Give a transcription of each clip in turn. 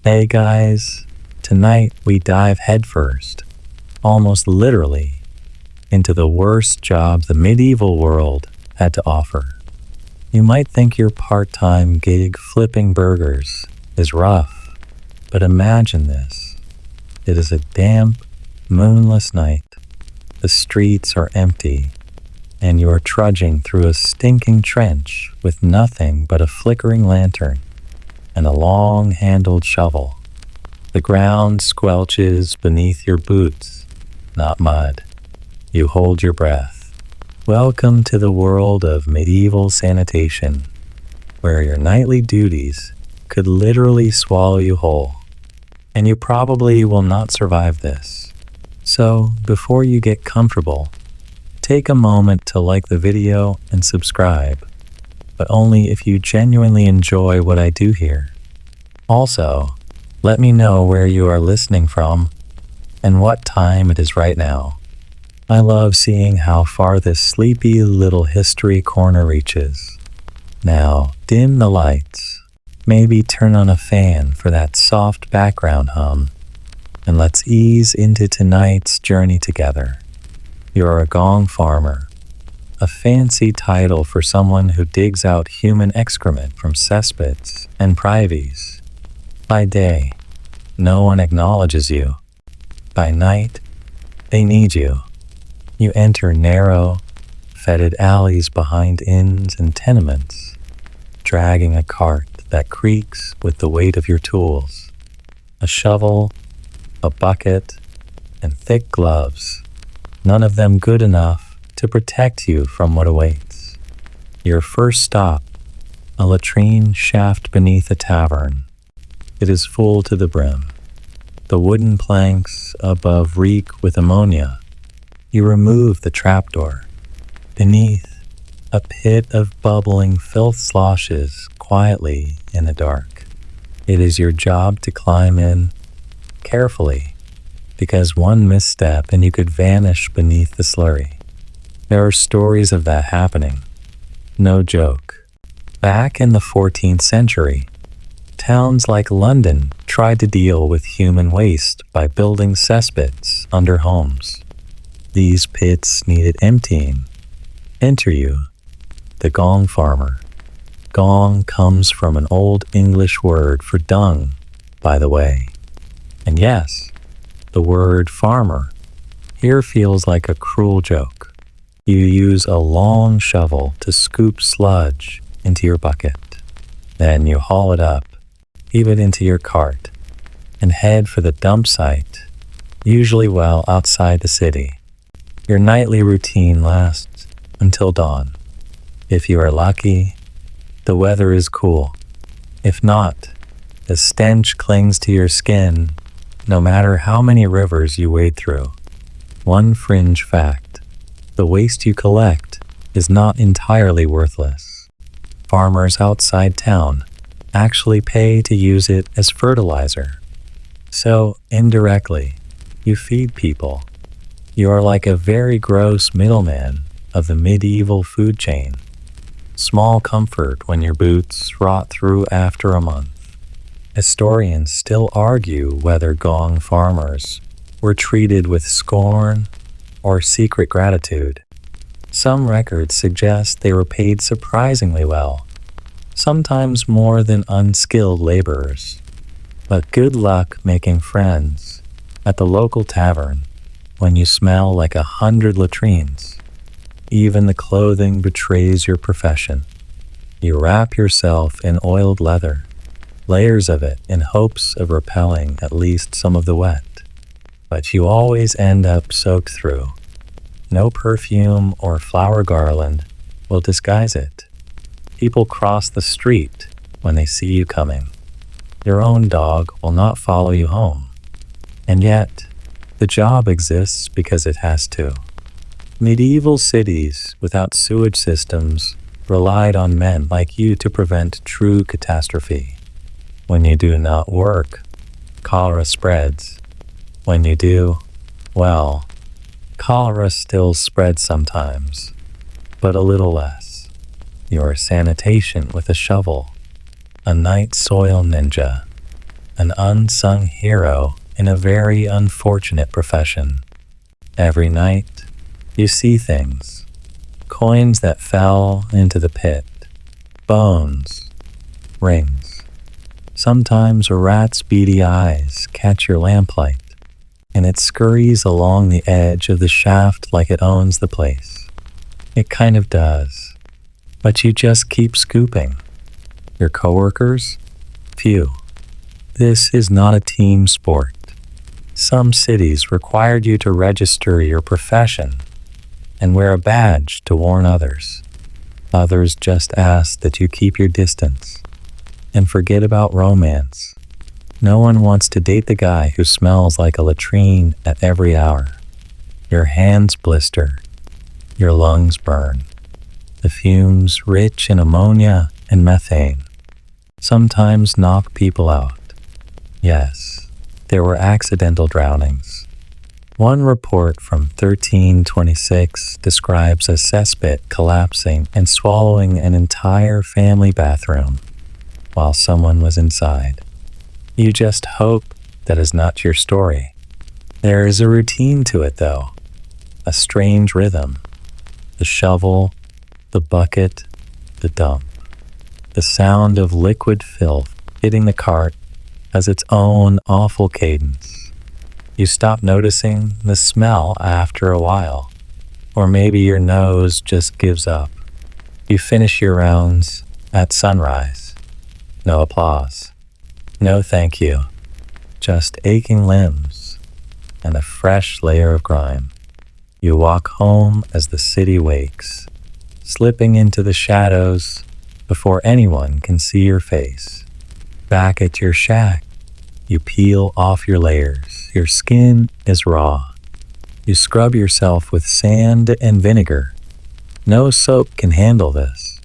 Hey guys, tonight we dive headfirst, almost literally, into the worst job the medieval world had to offer. You might think your part-time gig flipping burgers is rough, but imagine this. It is a damp, moonless night. The streets are empty, and you are trudging through a stinking trench with nothing but a flickering lantern and a long-handled shovel. The ground squelches beneath your boots, not mud. You hold your breath. Welcome to the world of medieval sanitation, where your nightly duties could literally swallow you whole. And you probably will not survive this. So, before you get comfortable, take a moment to like the video and subscribe, but only if you genuinely enjoy what I do here. Also, let me know where you are listening from and what time it is right now. I love seeing how far this sleepy little history corner reaches. Now, dim the lights, maybe turn on a fan for that soft background hum, and let's ease into tonight's journey together. You're a gong farmer, a fancy title for someone who digs out human excrement from cesspits and privies. By day, no one acknowledges you. By night, they need you. You enter narrow, fetid alleys behind inns and tenements, dragging a cart that creaks with the weight of your tools. A shovel, a bucket, and thick gloves. None of them good enough to protect you from what awaits. Your first stop, a latrine shaft beneath a tavern. It is full to the brim. The wooden planks above reek with ammonia. You remove the trapdoor. Beneath, a pit of bubbling filth sloshes quietly in the dark. It is your job to climb in carefully, because one misstep and you could vanish beneath the slurry. There are stories of that happening. No joke. Back in the 14th century, towns like London tried to deal with human waste by building cesspits under homes. These pits needed emptying. Enter you, the gong farmer. Gong comes from an old English word for dung, by the way. And yes, the word farmer here feels like a cruel joke. You use a long shovel to scoop sludge into your bucket. Then you haul it up, heave it into your cart, and head for the dump site, usually well outside the city. Your nightly routine lasts until dawn. If you are lucky, the weather is cool. If not, the stench clings to your skin no matter how many rivers you wade through. One fringe fact: the waste you collect is not entirely worthless. Farmers outside town actually pay to use it as fertilizer. So, indirectly, you feed people. You are like a very gross middleman of the medieval food chain. Small comfort when your boots rot through after a month. Historians still argue whether gong farmers were treated with scorn or secret gratitude. Some records suggest they were paid surprisingly well, sometimes more than unskilled laborers. But good luck making friends at the local tavern when you smell like 100 latrines. Even the clothing betrays your profession. You wrap yourself in oiled leather, layers of it in hopes of repelling at least some of the wet. But you always end up soaked through. No perfume or flower garland will disguise it. People cross the street when they see you coming. Your own dog will not follow you home. And yet, the job exists because it has to. Medieval cities without sewage systems relied on men like you to prevent true catastrophe. When you do not work, cholera spreads. When you do, well, cholera still spreads sometimes, but a little less. Your sanitation with a shovel, a night soil ninja. an unsung hero in a very unfortunate profession. Every night, you see things. Coins that fell into the pit. Bones. Rings. Sometimes a rat's beady eyes catch your lamplight, and it scurries along the edge of the shaft like it owns the place. It kind of does. But you just keep scooping. Your coworkers? Phew. This is not a team sport. Some cities required you to register your profession and wear a badge to warn others. Others just ask that you keep your distance and forget about romance. No one wants to date the guy who smells like a latrine at every hour. Your hands blister. Your lungs burn. The fumes, rich in ammonia and methane, sometimes knock people out. Yes, there were accidental drownings. One report from 1326 describes a cesspit collapsing and swallowing an entire family bathroom while someone was inside. You just hope that is not your story. There is a routine to it, though. A strange rhythm. The shovel, the bucket, the dump. The sound of liquid filth hitting the cart has its own awful cadence. You stop noticing the smell after a while, or maybe your nose just gives up. You finish your rounds at sunrise. No applause. No thank you. Just aching limbs and a fresh layer of grime. You walk home as the city wakes, slipping into the shadows before anyone can see your face. Back at your shack, you peel off your layers. Your skin is raw. You scrub yourself with sand and vinegar. No soap can handle this.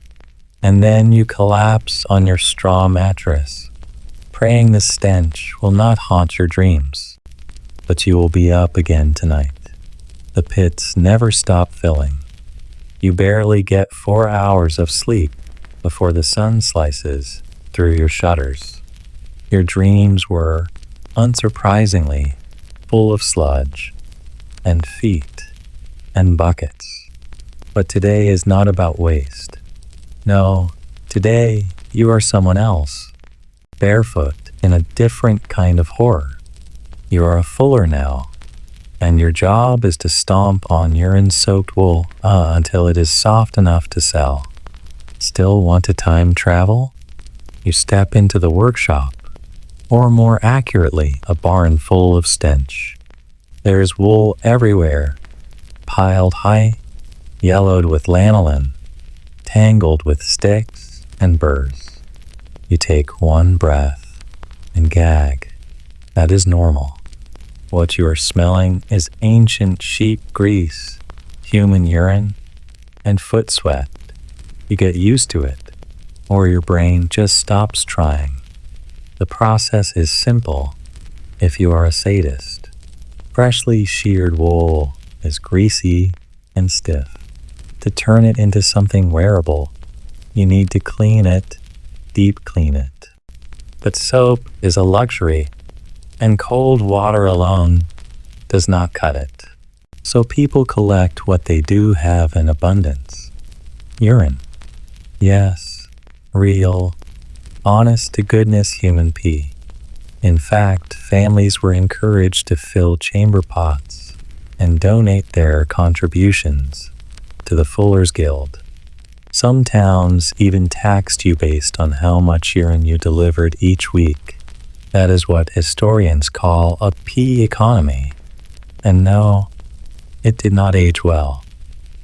And then you collapse on your straw mattress, praying the stench will not haunt your dreams. But you will be up again tonight. The pits never stop filling. You barely get 4 hours of sleep before the sun slices through your shutters. Your dreams were, unsurprisingly, full of sludge and feet and buckets. But today is not about waste. No, today you are someone else, barefoot in a different kind of horror. You are a fuller now, and your job is to stomp on urine-soaked wool until it is soft enough to sell. Still want to time travel? You step into the workshop, or more accurately, a barn full of stench. There is wool everywhere, piled high, yellowed with lanolin, tangled with sticks and burrs. You take one breath and gag. That is normal. What you are smelling is ancient sheep grease, human urine, and foot sweat. You get used to it, or your brain just stops trying. The process is simple if you are a sadist. Freshly sheared wool is greasy and stiff. To turn it into something wearable, you need to clean it, deep clean it. But soap is a luxury, and cold water alone does not cut it. So people collect what they do have in abundance. Urine. Yes, real, honest-to-goodness human pee. In fact, families were encouraged to fill chamber pots and donate their contributions to the Fuller's Guild. Some towns even taxed you based on how much urine you delivered each week. That is what historians call a pee economy. And no, it did not age well.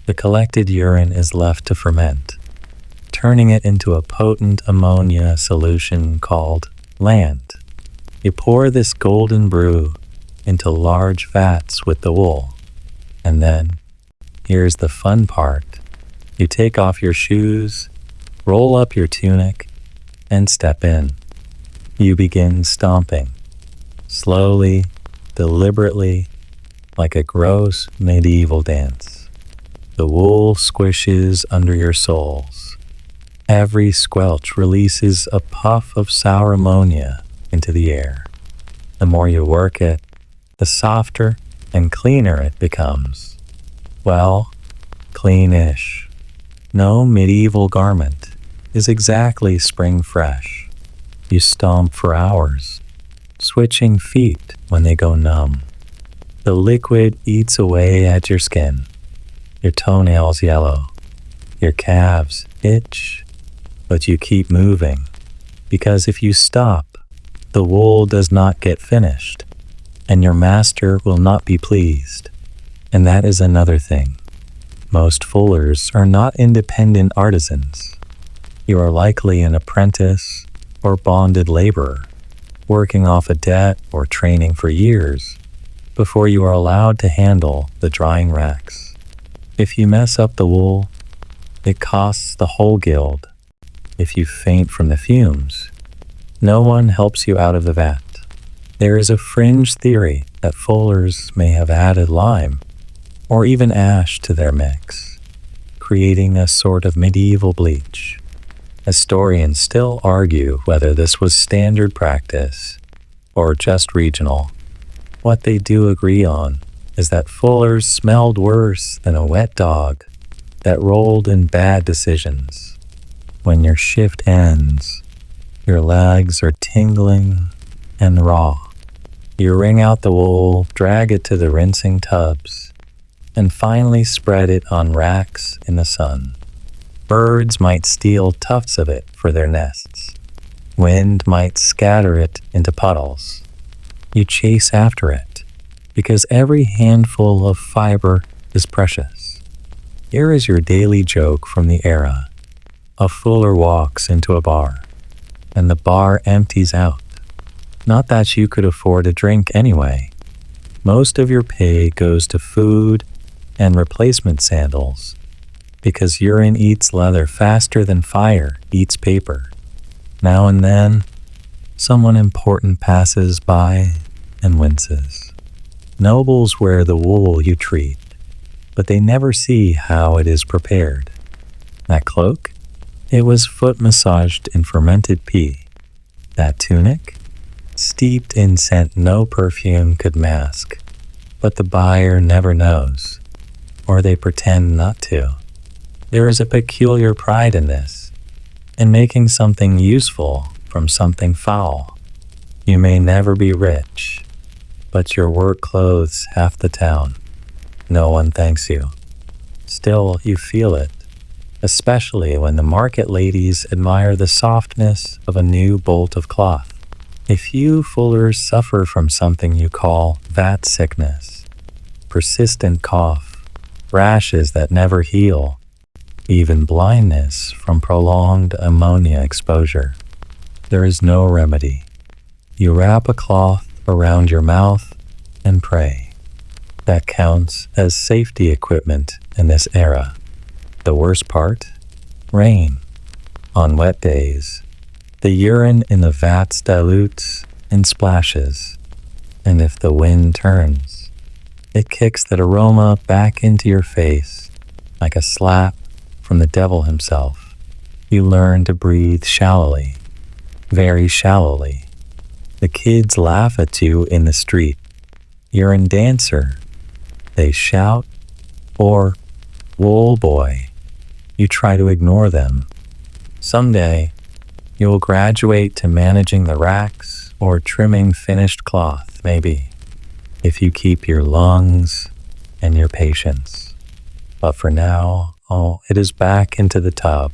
The collected urine is left to ferment, turning it into a potent ammonia solution called land. You pour this golden brew into large vats with the wool. And then, here's the fun part. You take off your shoes, roll up your tunic, and step in. You begin stomping, slowly, deliberately, like a gross medieval dance. The wool squishes under your soles. Every squelch releases a puff of sour ammonia into the air. The more you work it, the softer and cleaner it becomes. Well, cleanish. No medieval garment is exactly spring fresh. You stomp for hours, switching feet when they go numb. The liquid eats away at your skin. Your toenails yellow. Your calves itch. But you keep moving, because if you stop, the wool does not get finished, and your master will not be pleased. And that is another thing. Most fullers are not independent artisans. You are likely an apprentice or bonded laborer, working off a debt or training for years before you are allowed to handle the drying racks. If you mess up the wool, it costs the whole guild. If you faint from the fumes, no one helps you out of the vat. There is a fringe theory that fullers may have added lime or even ash to their mix, creating a sort of medieval bleach. Historians still argue whether this was standard practice or just regional. What they do agree on is that fullers smelled worse than a wet dog that rolled in bad decisions. When your shift ends, your legs are tingling and raw. You wring out the wool, drag it to the rinsing tubs, and finally spread it on racks in the sun. Birds might steal tufts of it for their nests. Wind might scatter it into puddles. You chase after it, because every handful of fiber is precious. Here is your daily joke from the era. A fuller walks into a bar, and the bar empties out. Not that you could afford a drink anyway. Most of your pay goes to food and replacement sandals, because urine eats leather faster than fire eats paper. Now and then, someone important passes by and winces. Nobles wear the wool you treat, but they never see how it is prepared. That cloak? It was foot massaged in fermented pea. That tunic? Steeped in scent no perfume could mask. But the buyer never knows, or they pretend not to. There is a peculiar pride in this, in making something useful from something foul. You may never be rich, but your work clothes half the town. No one thanks you. Still, you feel it, especially when the market ladies admire the softness of a new bolt of cloth. A few fullers suffer from something you call vat sickness, persistent cough, rashes that never heal, even blindness from prolonged ammonia exposure. There is no remedy. You wrap a cloth around your mouth and pray. That counts as safety equipment in this era. The worst part? Rain. On wet days, the urine in the vats dilutes and splashes, and if the wind turns, it kicks that aroma back into your face like a slap from the devil himself. You learn to breathe shallowly, very shallowly. The kids laugh at you in the street. You're a dancer. They shout, or, "Wool boy." You try to ignore them. Someday, you will graduate to managing the racks or trimming finished cloth, maybe, if you keep your lungs and your patience. But for now, it is back into the tub.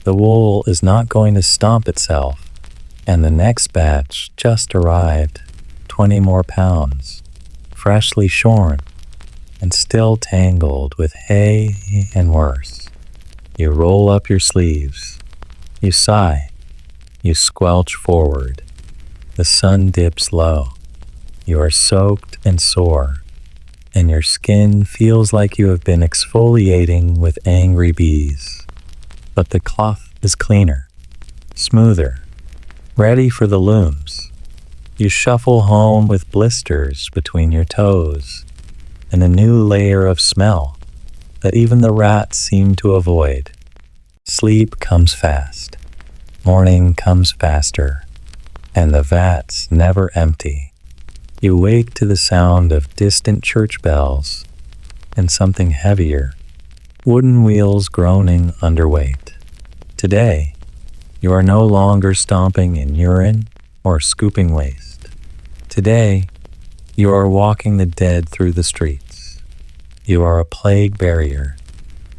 The wool is not going to stomp itself, and the next batch just arrived, 20 more pounds, freshly shorn, and still tangled with hay and worse. You roll up your sleeves. You sigh. You squelch forward. The sun dips low. You are soaked and sore, and your skin feels like you have been exfoliating with angry bees. But the cloth is cleaner, smoother, ready for the looms. You shuffle home with blisters between your toes and a new layer of smell that even the rats seem to avoid. Sleep comes fast. Morning comes faster. and the vat's never empty. You wake to the sound of distant church bells and something heavier, wooden wheels groaning under weight. Today, you are no longer stomping in urine or scooping waste. Today, you are walking the dead through the streets. You are a plague barrier,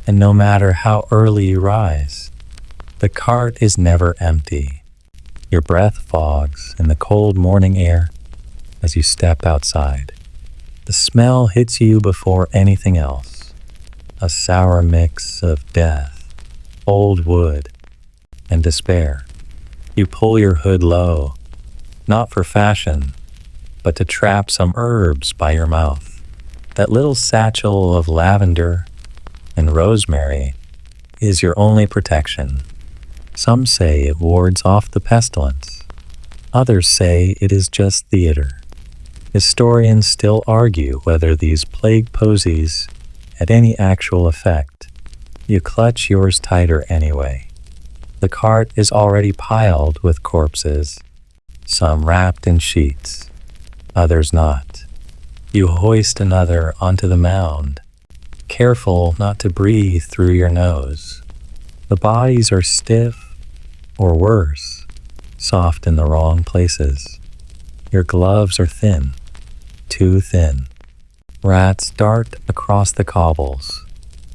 and no matter how early you rise, the cart is never empty. Your breath fogs in the cold morning air as you step outside. The smell hits you before anything else, a sour mix of death, old wood, and despair. You pull your hood low, not for fashion, but to trap some herbs by your mouth. That little satchel of lavender and rosemary is your only protection. Some say it wards off the pestilence. Others say it is just theater. Historians still argue whether these plague posies had any actual effect. You clutch yours tighter anyway. The cart is already piled with corpses, some wrapped in sheets, others not. You hoist another onto the mound, careful not to breathe through your nose. The bodies are stiff, or worse, soft in the wrong places. Your gloves are thin, too thin. Rats dart across the cobbles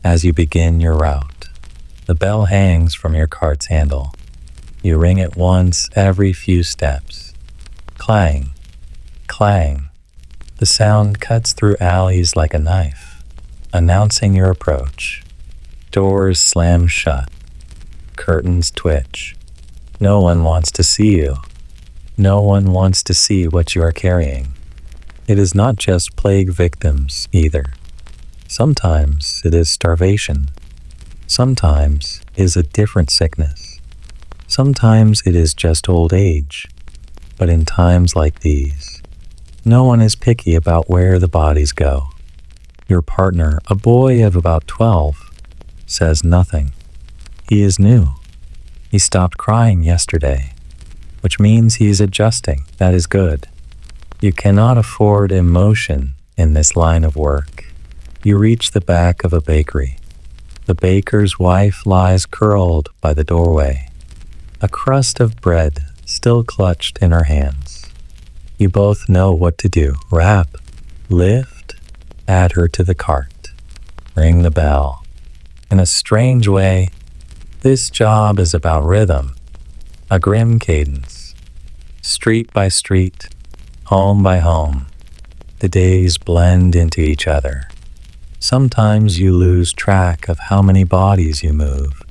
as you begin your route. The bell hangs from your cart's handle. You ring it once every few steps. Clang, clang. The sound cuts through alleys like a knife, announcing your approach. Doors slam shut. Curtains twitch. No one wants to see you. No one wants to see what you are carrying. It is not just plague victims either. Sometimes it is starvation. Sometimes it is a different sickness. Sometimes it is just old age. But in times like these, no one is picky about where the bodies go. Your partner, a boy of about 12, says nothing. He is new. He stopped crying yesterday, which means he is adjusting. That is good. You cannot afford emotion in this line of work. You reach the back of a bakery. The baker's wife lies curled by the doorway, a crust of bread still clutched in her hands. You both know what to do. Wrap, lift, add her to the cart, ring the bell. In a strange way, this job is about rhythm, a grim cadence. Street by street, home by home, the days blend into each other. Sometimes you lose track of how many bodies you move.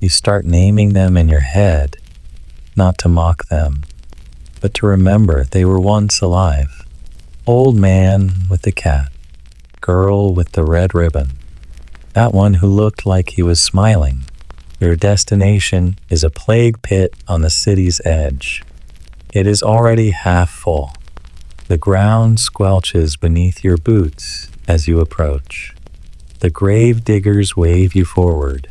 You start naming them in your head, not to mock them, but to remember they were once alive. Old man with the cat, girl with the red ribbon, that one who looked like he was smiling. Your destination is a plague pit on the city's edge. It is already half full. The ground squelches beneath your boots as you approach. The grave diggers wave you forward.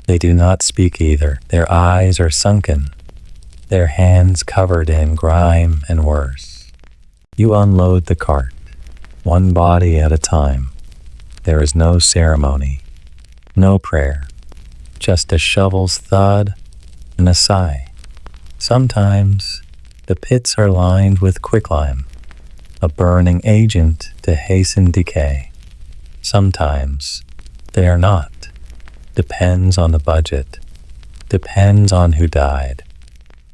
They do not speak either. Their eyes are sunken, their hands covered in grime and worse. You unload the cart, one body at a time. There is no ceremony, no prayer, just a shovel's thud and a sigh. Sometimes the pits are lined with quicklime, a burning agent to hasten decay. Sometimes they are not. Depends on the budget. Depends on who died.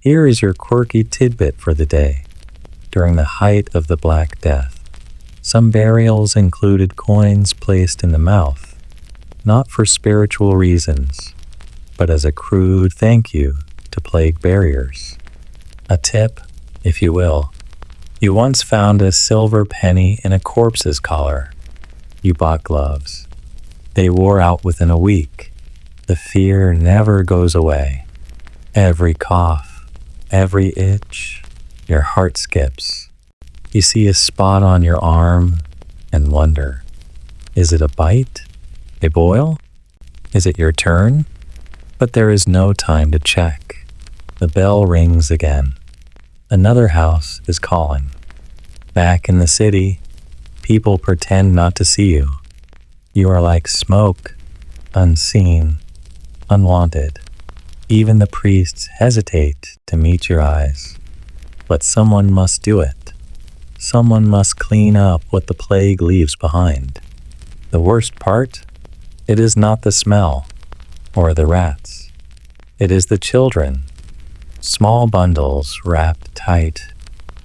Here is your quirky tidbit for the day. During the height of the Black Death, some burials included coins placed in the mouth, not for spiritual reasons, but as a crude thank you to plague barriers. A tip, if you will. You once found a silver penny in a corpse's collar. You bought gloves. They wore out within a week. The fear never goes away. Every cough, every itch, your heart skips. You see a spot on your arm and wonder, is it a bite? A boil? Is it your turn? But there is no time to check. The bell rings again. Another house is calling. Back in the city, people pretend not to see you. You are like smoke, unseen, unwanted. Even the priests hesitate to meet your eyes. But someone must do it. Someone must clean up what the plague leaves behind. The worst part? It is not the smell or the rats. It is the children. Small bundles wrapped tight,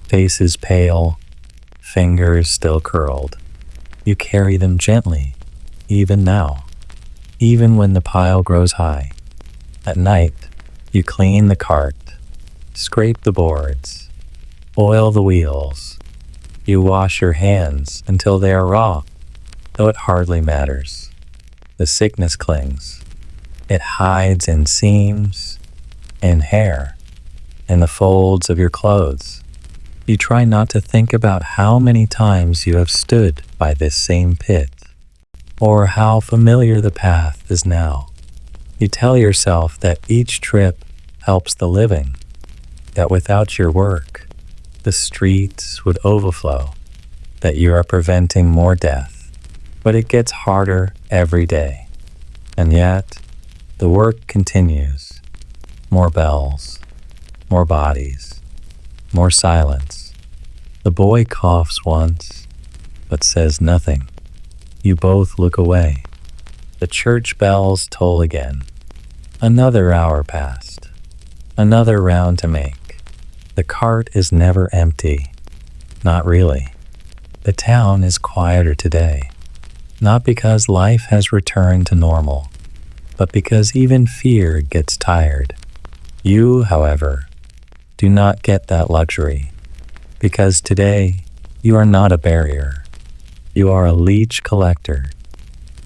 faces pale, fingers still curled. You carry them gently, even now, even when the pile grows high. At night, you clean the cart, scrape the boards, oil the wheels. You wash your hands until they are raw, though it hardly matters. The sickness clings. It hides in seams, in hair, in the folds of your clothes. You try not to think about how many times you have stood by this same pit, or how familiar the path is now. You tell yourself that each trip helps the living, that without your work, the streets would overflow, that you are preventing more death. But it gets harder every day. And yet, the work continues. More bells, more bodies, more silence. The boy coughs once, but says nothing. You both look away. The church bells toll again. Another hour passed. Another round to make. The cart is never empty. Not really. The town is quieter today. Not because life has returned to normal, but because even fear gets tired. You, however, do not get that luxury, because today you are not a barrier. You are a leech collector,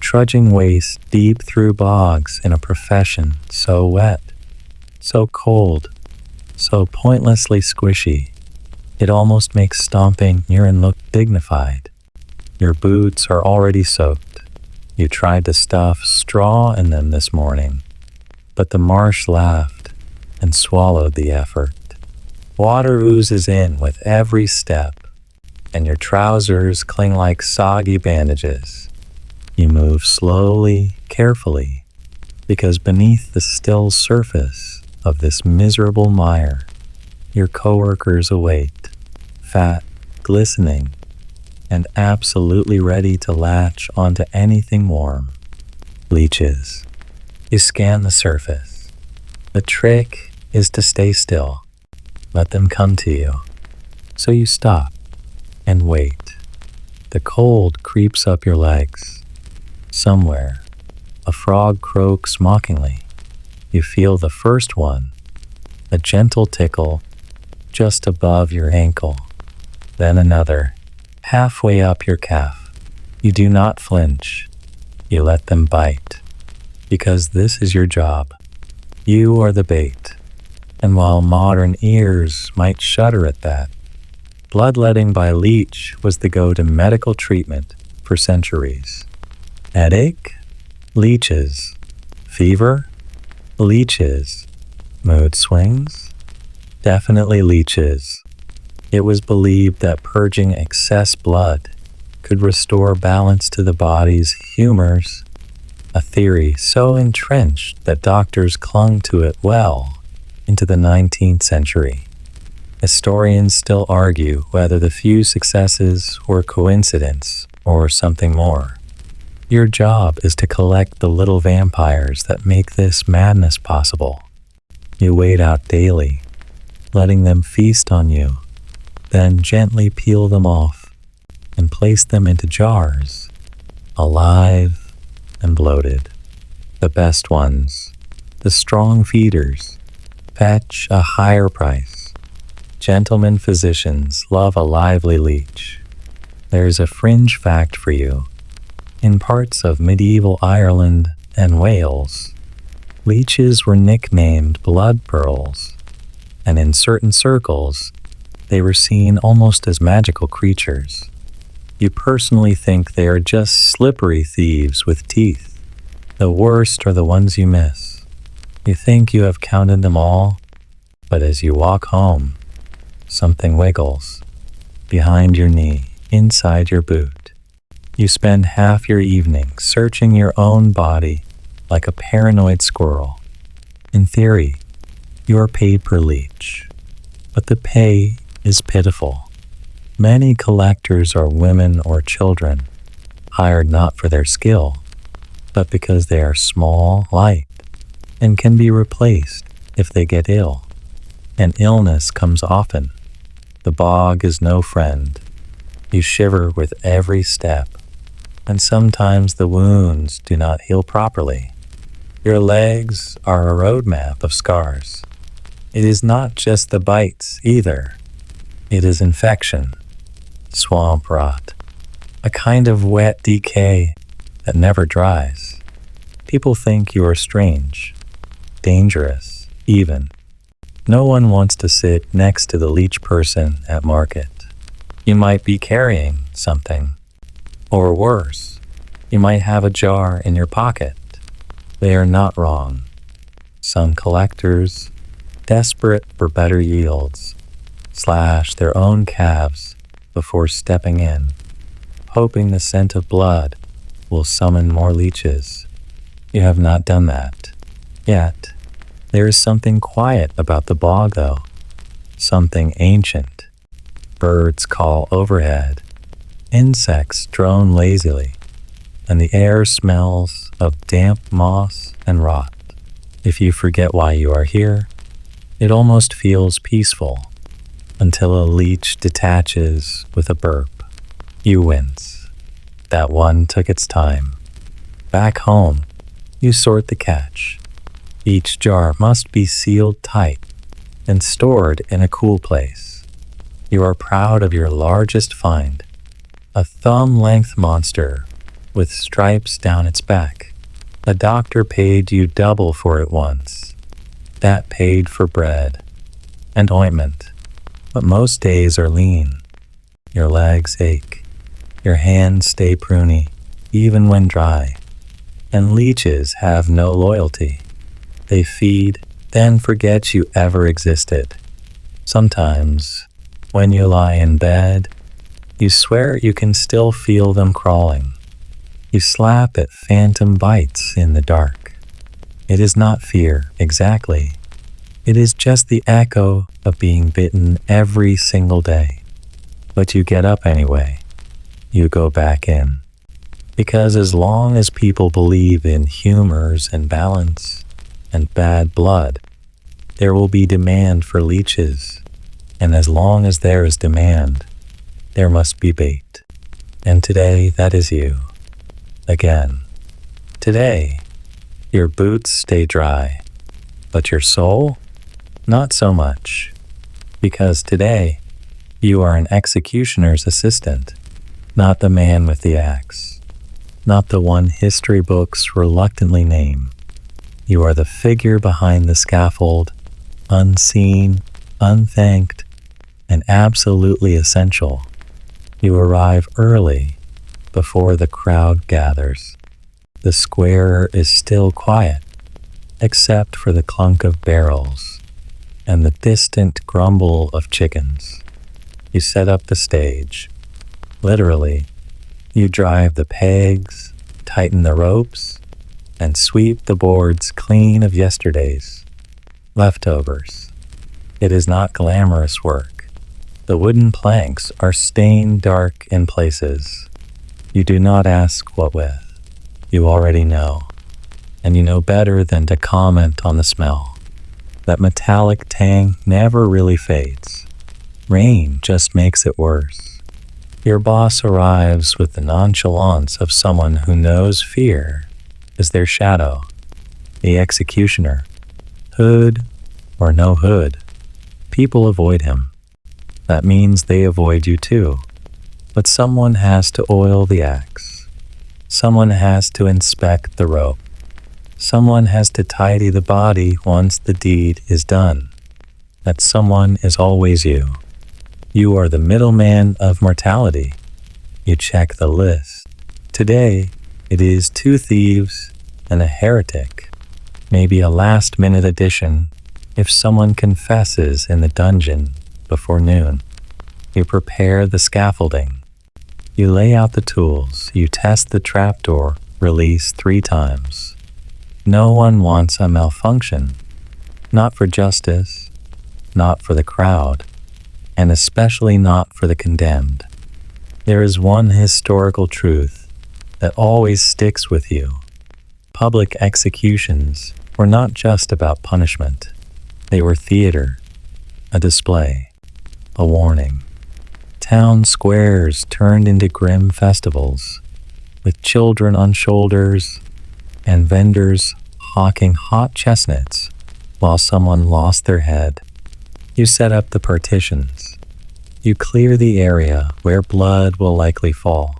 trudging waste deep through bogs in a profession so wet, so cold, so pointlessly squishy, it almost makes stomping urine look dignified. Your boots are already soaked. You tried to stuff straw in them this morning, but the marsh laughed and swallowed the effort. Water oozes in with every step, and your trousers cling like soggy bandages. You move slowly, carefully, because beneath the still surface of this miserable mire, your coworkers await, fat, glistening, and absolutely ready to latch onto anything warm. Leeches. You scan the surface. The trick is to stay still. Let them come to you. So you stop and wait. The cold creeps up your legs. Somewhere, a frog croaks mockingly. You feel the first one, a gentle tickle just above your ankle. Then another, halfway up your calf. You do not flinch. You let them bite, because this is your job. You are the bait. And while modern ears might shudder at that, bloodletting by leech was the go-to medical treatment for centuries. Headache? Leeches. Fever? Leeches. Mood swings? Definitely leeches. It was believed that purging excess blood could restore balance to the body's humors, a theory so entrenched that doctors clung to it well into the 19th century. Historians still argue whether the few successes were coincidence or something more. Your job is to collect the little vampires that make this madness possible. You wait out daily, letting them feast on you, then gently peel them off and place them into jars, alive and bloated. The best ones, the strong feeders, fetch a higher price. Gentlemen physicians love a lively leech. There's a fringe fact for you. In parts of medieval Ireland and Wales, leeches were nicknamed blood pearls, and in certain circles, they were seen almost as magical creatures. You personally think they are just slippery thieves with teeth. The worst are the ones you miss. You think you have counted them all, but as you walk home, Something wiggles behind your knee, inside your boot. You spend half your evening searching your own body like a paranoid squirrel. In theory, you are paid per leech, but the pay is pitiful. Many collectors are women or children, hired not for their skill, but because they are small, light, and can be replaced if they get ill. And illness comes often. The bog is no friend. You shiver with every step, and sometimes the wounds do not heal properly. Your legs are a roadmap of scars. It is not just the bites either. It is infection, swamp rot, a kind of wet decay that never dries. People think you are strange, dangerous, even. No one wants to sit next to the leech person at market. You might be carrying something. Or worse, you might have a jar in your pocket. They are not wrong. Some collectors, desperate for better yields, slash their own calves before stepping in, hoping the scent of blood will summon more leeches. You have not done that yet. There is something quiet about the bog, though, something ancient. Birds call overhead, insects drone lazily, and the air smells of damp moss and rot. If you forget why you are here, it almost feels peaceful until a leech detaches with a burp. You wince. That one took its time. Back home, you sort the catch. Each jar must be sealed tight and stored in a cool place. You are proud of your largest find, a thumb-length monster with stripes down its back. A doctor paid you double for it once. That paid for bread and ointment. But most days are lean. Your legs ache. Your hands stay pruny, even when dry. And leeches have no loyalty. They feed, then forget you ever existed. Sometimes, when you lie in bed, you swear you can still feel them crawling. You slap at phantom bites in the dark. It is not fear, exactly. It is just the echo of being bitten every single day. But you get up anyway. You go back in. Because as long as people believe in humors and balance and bad blood, there will be demand for leeches. And as long as there is demand, there must be bait. And today, that is you. Again. Today, your boots stay dry, but your soul? Not so much. Because today, you are an executioner's assistant, not the man with the axe, not the one history books reluctantly name. You are the figure behind the scaffold, unseen, unthanked, and absolutely essential. You arrive early, before the crowd gathers. The square is still quiet, except for the clunk of barrels and the distant grumble of chickens. You set up the stage. Literally, you drive the pegs, tighten the ropes, and sweep the boards clean of yesterday's leftovers. It is not glamorous work. The wooden planks are stained dark in places. You do not ask what with. You already know. And you know better than to comment on the smell. That metallic tang never really fades. Rain just makes it worse. Your boss arrives with the nonchalance of someone who knows fear is their shadow. The executioner. Hood or no hood. People avoid him. That means they avoid you too. But someone has to oil the axe. Someone has to inspect the rope. Someone has to tidy the body once the deed is done. That someone is always you. You are the middleman of mortality. You check the list. Today, it is 2 thieves and a heretic. Maybe a last-minute addition if someone confesses in the dungeon before noon. You prepare the scaffolding. You lay out the tools. You test the trapdoor release 3 times. No one wants a malfunction. Not for justice, not for the crowd, and especially not for the condemned. There is one historical truth that always sticks with you. Public executions were not just about punishment. They were theater, a display, a warning. Town squares turned into grim festivals, with children on shoulders and vendors hawking hot chestnuts while someone lost their head. You set up the partitions. You clear the area where blood will likely fall.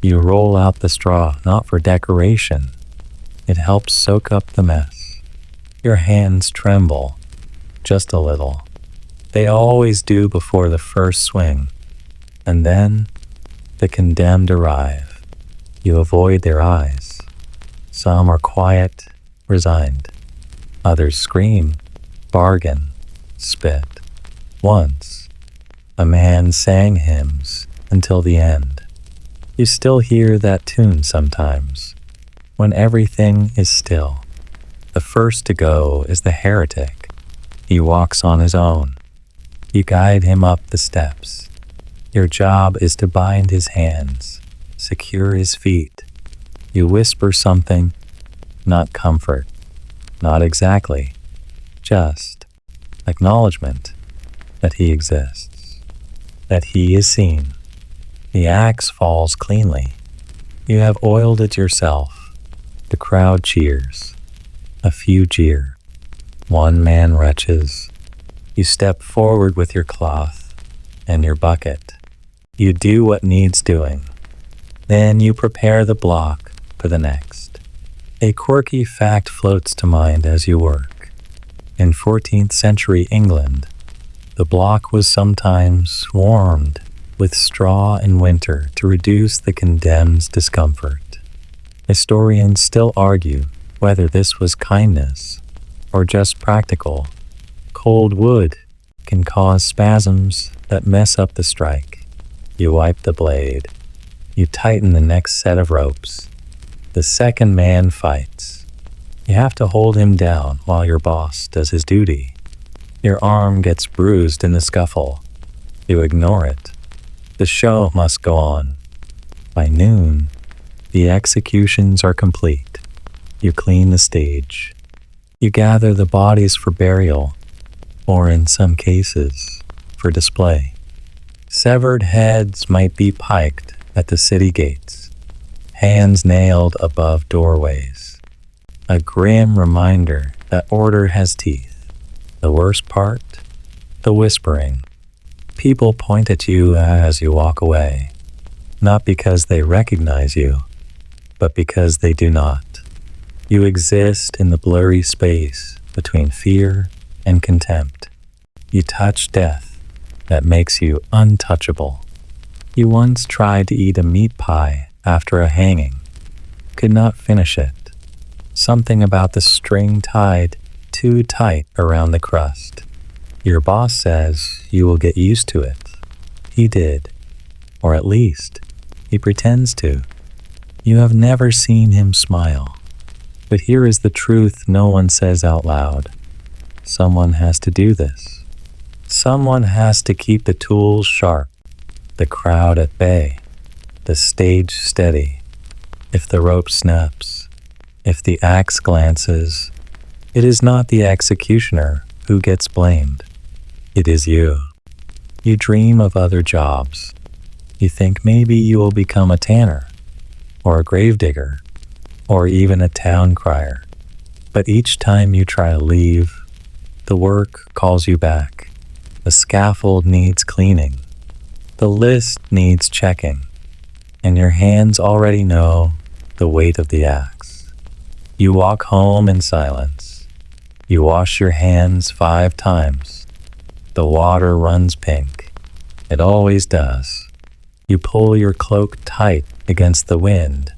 You roll out the straw not for decoration. It helps soak up the mess. Your hands tremble, just a little. They always do before the first swing. And then the condemned arrive. You avoid their eyes. Some are quiet, resigned. Others scream, bargain, spit. Once, a man sang hymns until the end. You still hear that tune sometimes, when everything is still. The first to go is the heretic. He walks on his own. You guide him up the steps. Your job is to bind his hands, secure his feet. You whisper something, not comfort, not exactly, just acknowledgement that he exists, that he is seen. The axe falls cleanly. You have oiled it yourself. The crowd cheers. A few jeer. One man retches. You step forward with your cloth and your bucket. You do what needs doing. Then you prepare the block for the next. A quirky fact floats to mind as you work. In 14th century England, the block was sometimes warmed with straw in winter to reduce the condemned's discomfort. Historians still argue whether this was kindness or just practical. Cold wood can cause spasms that mess up the strike. You wipe the blade. You tighten the next set of ropes. The second man fights. You have to hold him down while your boss does his duty. Your arm gets bruised in the scuffle. You ignore it. The show must go on. By noon, the executions are complete. You clean the stage. You gather the bodies for burial, or in some cases, for display. Severed heads might be piked at the city gates, hands nailed above doorways. A grim reminder that order has teeth. The worst part? The whispering. People point at you as you walk away, not because they recognize you, but because they do not. You exist in the blurry space between fear and contempt. You touch death that makes you untouchable. You once tried to eat a meat pie after a hanging. Could not finish it. Something about the string tied too tight around the crust. Your boss says you will get used to it. He did. Or at least, he pretends to. You have never seen him smile. But here is the truth no one says out loud. Someone has to do this. Someone has to keep the tools sharp, the crowd at bay, the stage steady. If the rope snaps, if the axe glances, it is not the executioner who gets blamed. It is you. You dream of other jobs. You think maybe you will become a tanner, or a gravedigger, or even a town crier. But each time you try to leave, the work calls you back. The scaffold needs cleaning. The list needs checking. And your hands already know the weight of the axe. You walk home in silence. You wash your hands 5 times. The water runs pink. It always does. You pull your cloak tight against the wind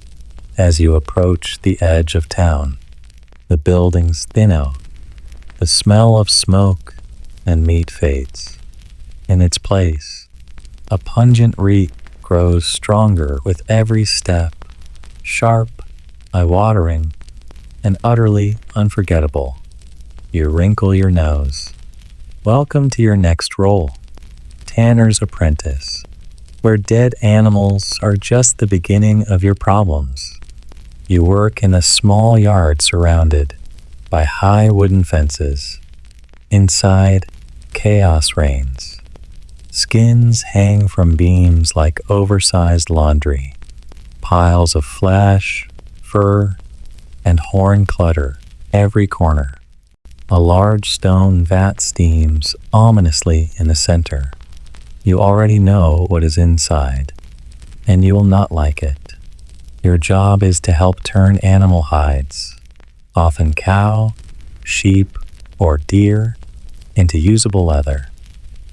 as you approach the edge of town. The buildings thin out. The smell of smoke and meat fades. in its place. A pungent reek grows stronger with every step, sharp, eye-watering, and utterly unforgettable. You wrinkle your nose. Welcome to your next role, Tanner's Apprentice, where dead animals are just the beginning of your problems. You work in a small yard surrounded by high wooden fences. Inside, chaos reigns. Skins hang from beams like oversized laundry. Piles of flesh, fur, and horn clutter every corner. A large stone vat steams ominously in the center. You already know what is inside, and you will not like it. Your job is to help turn animal hides, often cow, sheep, or deer, into usable leather.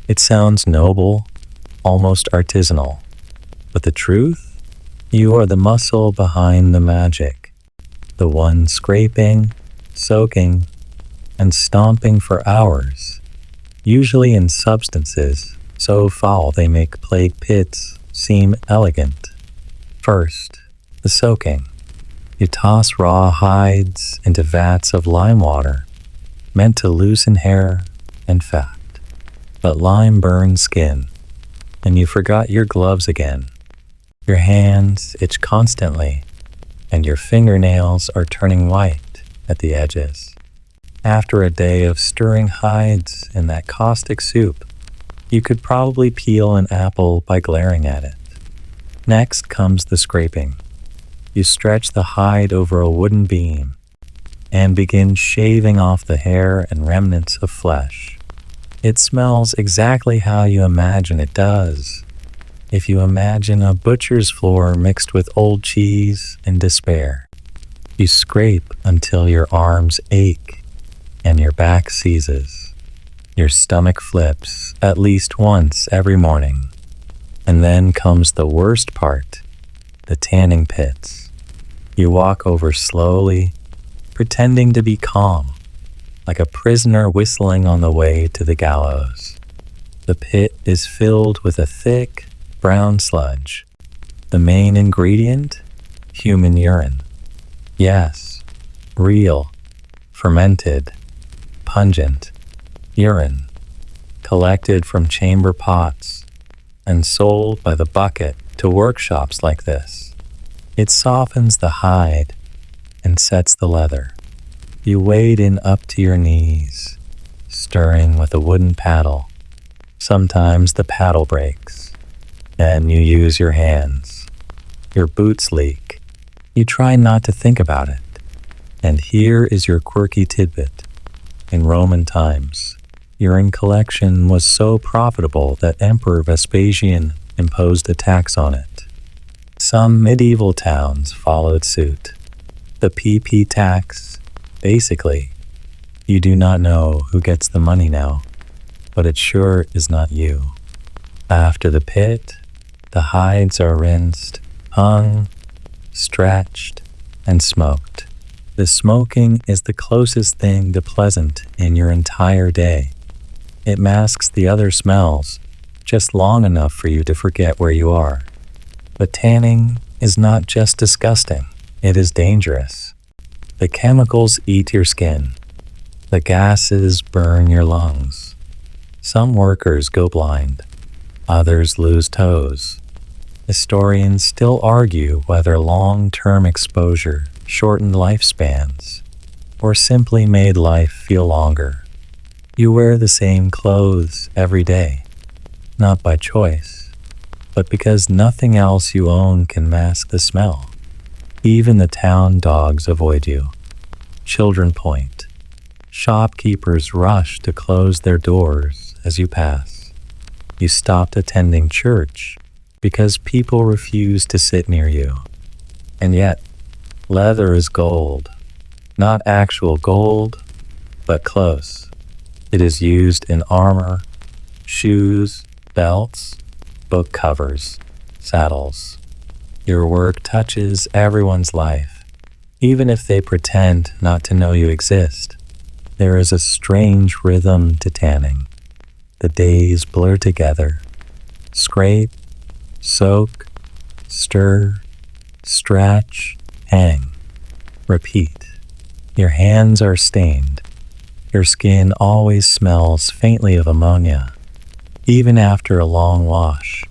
It sounds noble, almost artisanal, but the truth? You are the muscle behind the magic, the one scraping, soaking, and stomping for hours, usually in substances so foul they make plague pits seem elegant. First, the soaking. You toss raw hides into vats of lime water, meant to loosen hair and fat. But lime burns skin, and you forgot your gloves again. Your hands itch constantly, and your fingernails are turning white at the edges. After a day of stirring hides in that caustic soup, you could probably peel an apple by glaring at it. Next comes the scraping. You stretch the hide over a wooden beam and begin shaving off the hair and remnants of flesh. It smells exactly how you imagine it does. If you imagine a butcher's floor mixed with old cheese and despair, you scrape until your arms ache and your back seizes. Your stomach flips at least once every morning. And then comes the worst part, the tanning pits. You walk over slowly, pretending to be calm, like a prisoner whistling on the way to the gallows. The pit is filled with a thick, brown sludge. The main ingredient? Human urine. Yes, real, fermented, pungent urine, collected from chamber pots and sold by the bucket to workshops like this. It softens the hide and sets the leather. You wade in up to your knees, stirring with a wooden paddle. Sometimes the paddle breaks, and you use your hands. Your boots leak. You try not to think about it. And here is your quirky tidbit. In Roman times, urine collection was so profitable that Emperor Vespasian imposed a tax on it. Some medieval towns followed suit. The PP tax, basically, you do not know who gets the money now, but it sure is not you. After the pit, the hides are rinsed, hung, stretched, and smoked. The smoking is the closest thing to pleasant in your entire day. It masks the other smells just long enough for you to forget where you are. But tanning is not just disgusting, it is dangerous. The chemicals eat your skin. The gases burn your lungs. Some workers go blind. Others lose toes. Historians still argue whether long-term exposure shortened lifespans or simply made life feel longer. You wear the same clothes every day, not by choice, but because nothing else you own can mask the smell. Even the town dogs avoid you. Children point. Shopkeepers rush to close their doors as you pass. You stopped attending church because people refuse to sit near you. And yet, leather is gold. Not actual gold, but close. It is used in armor, shoes, belts, book covers, saddles. Your work touches everyone's life, even if they pretend not to know you exist. There is a strange rhythm to tanning. The days blur together. Scrape, soak, stir, stretch, hang, repeat. Your hands are stained. Your skin always smells faintly of ammonia, even after a long wash.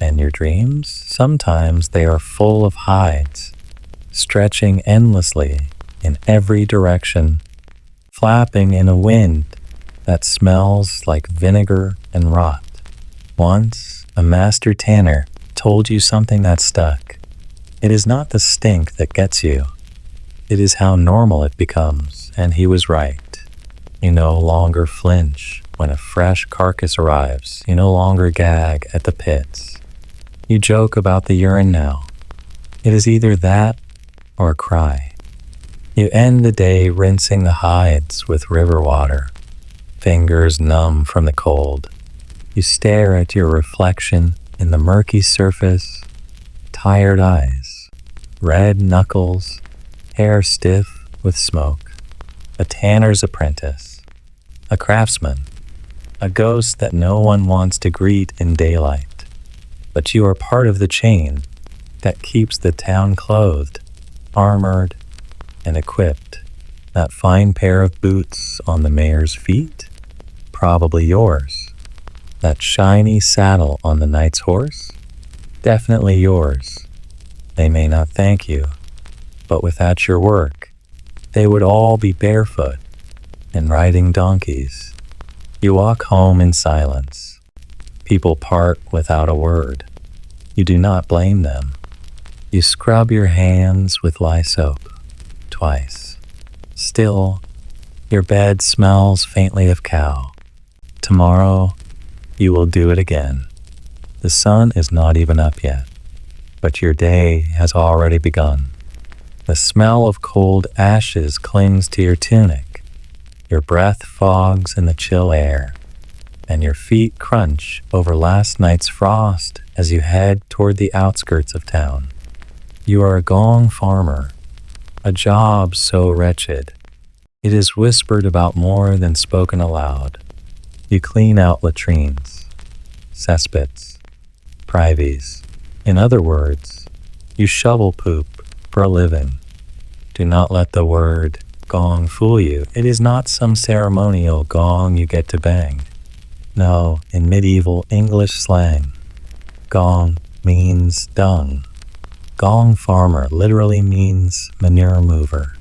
And your dreams, sometimes they are full of hides, stretching endlessly in every direction, flapping in a wind that smells like vinegar and rot. Once, a master tanner told you something that stuck. It is not the stink that gets you. It is how normal it becomes, and he was right. You no longer flinch when a fresh carcass arrives. You no longer gag at the pits. You joke about the urine now. It is either that or cry. You end the day rinsing the hides with river water, fingers numb from the cold. You stare at your reflection in the murky surface, tired eyes, red knuckles, hair stiff with smoke. A tanner's apprentice, a craftsman, a ghost that no one wants to greet in daylight. But you are part of the chain that keeps the town clothed, armored, and equipped. That fine pair of boots on the mayor's feet? Probably yours. That shiny saddle on the knight's horse? Definitely yours. They may not thank you, but without your work, they would all be barefoot and riding donkeys. You walk home in silence. People part without a word. You do not blame them. You scrub your hands with lye soap twice. Still, your bed smells faintly of cow. Tomorrow, you will do it again. The sun is not even up yet, but your day has already begun. The smell of cold ashes clings to your tunic. Your breath fogs in the chill air, and your feet crunch over last night's frost as you head toward the outskirts of town. You are a gong farmer, a job so wretched, it is whispered about more than spoken aloud. You clean out latrines, cesspits, privies. In other words, you shovel poop for a living. Do not let the word gong fool you. It is not some ceremonial gong you get to bang. No, in medieval English slang, gong means dung. Gong farmer literally means manure mover.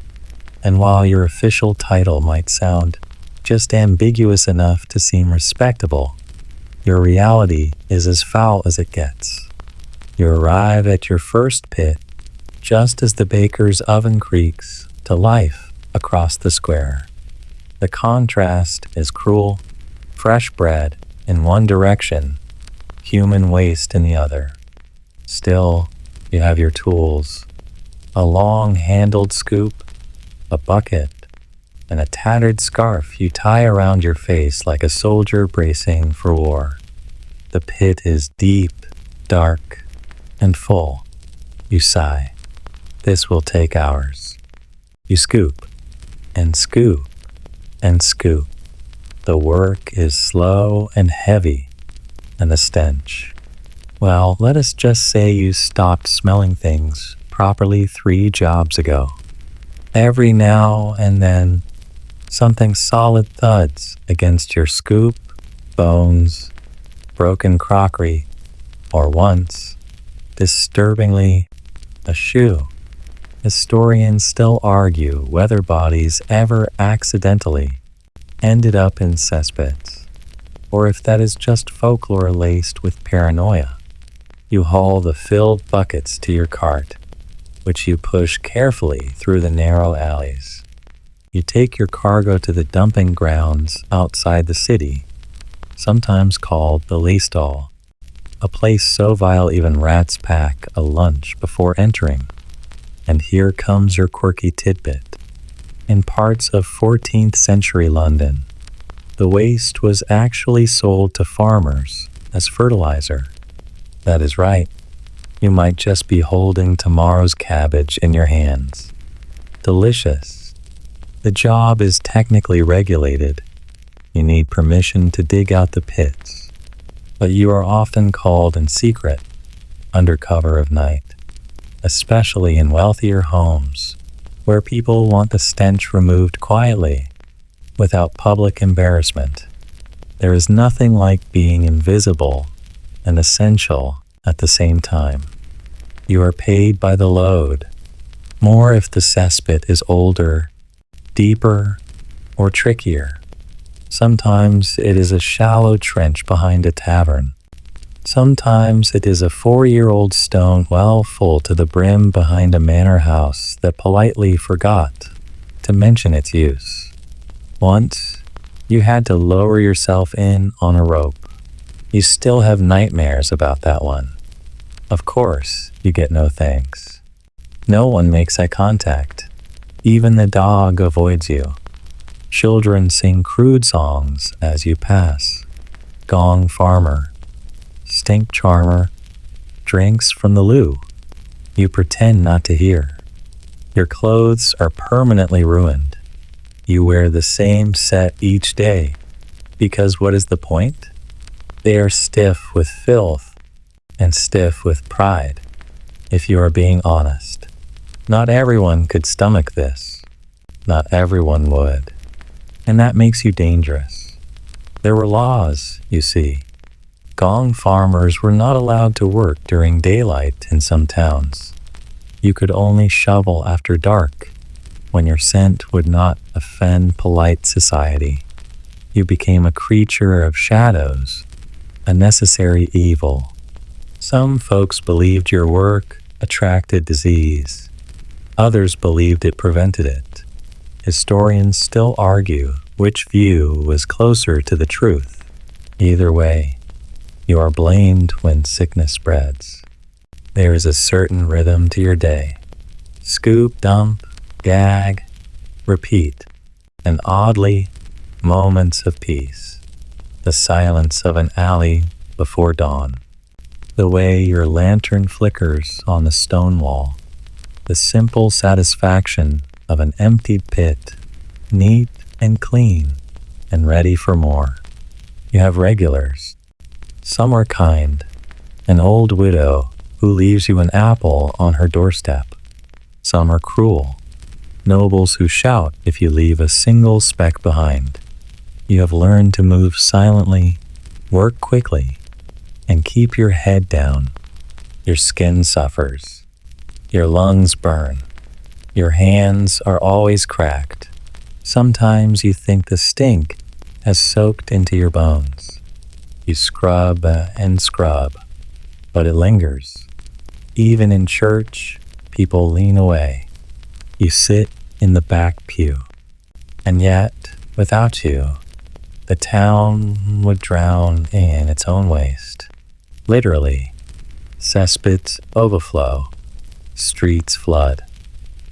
And while your official title might sound just ambiguous enough to seem respectable, your reality is as foul as it gets. You arrive at your first pit just as the baker's oven creaks to life across the square. The contrast is cruel. Fresh bread in one direction, human waste in the other. Still, you have your tools, a long-handled scoop, a bucket, and a tattered scarf you tie around your face like a soldier bracing for war. The pit is deep, dark, and full. You sigh. This will take hours. You scoop, and scoop, and scoop. The work is slow and heavy, and the stench. Well, let us just say you stopped smelling things properly 3 jobs ago. Every now and then, something solid thuds against your scoop, bones, broken crockery, or once, disturbingly, a shoe. Historians still argue whether bodies ever accidentally ended up in cesspits, or if that is just folklore laced with paranoia. You haul the filled buckets to your cart, which you push carefully through the narrow alleys. You take your cargo to the dumping grounds outside the city, sometimes called the Leastall, a place so vile even rats pack a lunch before entering. And here comes your quirky tidbit. In parts of 14th century London, the waste was actually sold to farmers as fertilizer. That is right. You might just be holding tomorrow's cabbage in your hands. Delicious. The job is technically regulated. You need permission to dig out the pits, but you are often called in secret, under cover of night, especially in wealthier homes, where people want the stench removed quietly, without public embarrassment. There is nothing like being invisible and essential at the same time. You are paid by the load, more if the cesspit is older, deeper, or trickier. Sometimes it is a shallow trench behind a tavern. Sometimes it is a 4-year-old stone well full to the brim behind a manor house that politely forgot to mention its use. Once, you had to lower yourself in on a rope. You still have nightmares about that one. Of course, you get no thanks. No one makes eye contact. Even the dog avoids you. Children sing crude songs as you pass. Gong farmer, stink charmer, drinks from the loo. You pretend not to hear. Your clothes are permanently ruined. You wear the same set each day, because what is the point? They are stiff with filth and stiff with pride, if you are being honest. Not everyone could stomach this. Not everyone would. And that makes you dangerous. There were laws, you see. Gong farmers were not allowed to work during daylight in some towns. You could only shovel after dark, when your scent would not offend polite society. You became a creature of shadows, a necessary evil. Some folks believed your work attracted disease. Others believed it prevented it. Historians still argue which view was closer to the truth. Either way, you are blamed when sickness spreads. There is a certain rhythm to your day. Scoop, dump, gag, repeat, and oddly, moments of peace. The silence of an alley before dawn. The way your lantern flickers on the stone wall. The simple satisfaction of an emptied pit, neat and clean, and ready for more. You have regulars. Some are kind. An old widow who leaves you an apple on her doorstep. Some are cruel. Nobles who shout if you leave a single speck behind. You have learned to move silently, work quickly, and keep your head down. Your skin suffers. Your lungs burn. Your hands are always cracked. Sometimes you think the stink has soaked into your bones. You scrub and scrub, but it lingers. Even in church, people lean away. You sit in the back pew. And yet, without you, the town would drown in its own waste. Literally, cesspits overflow, streets flood,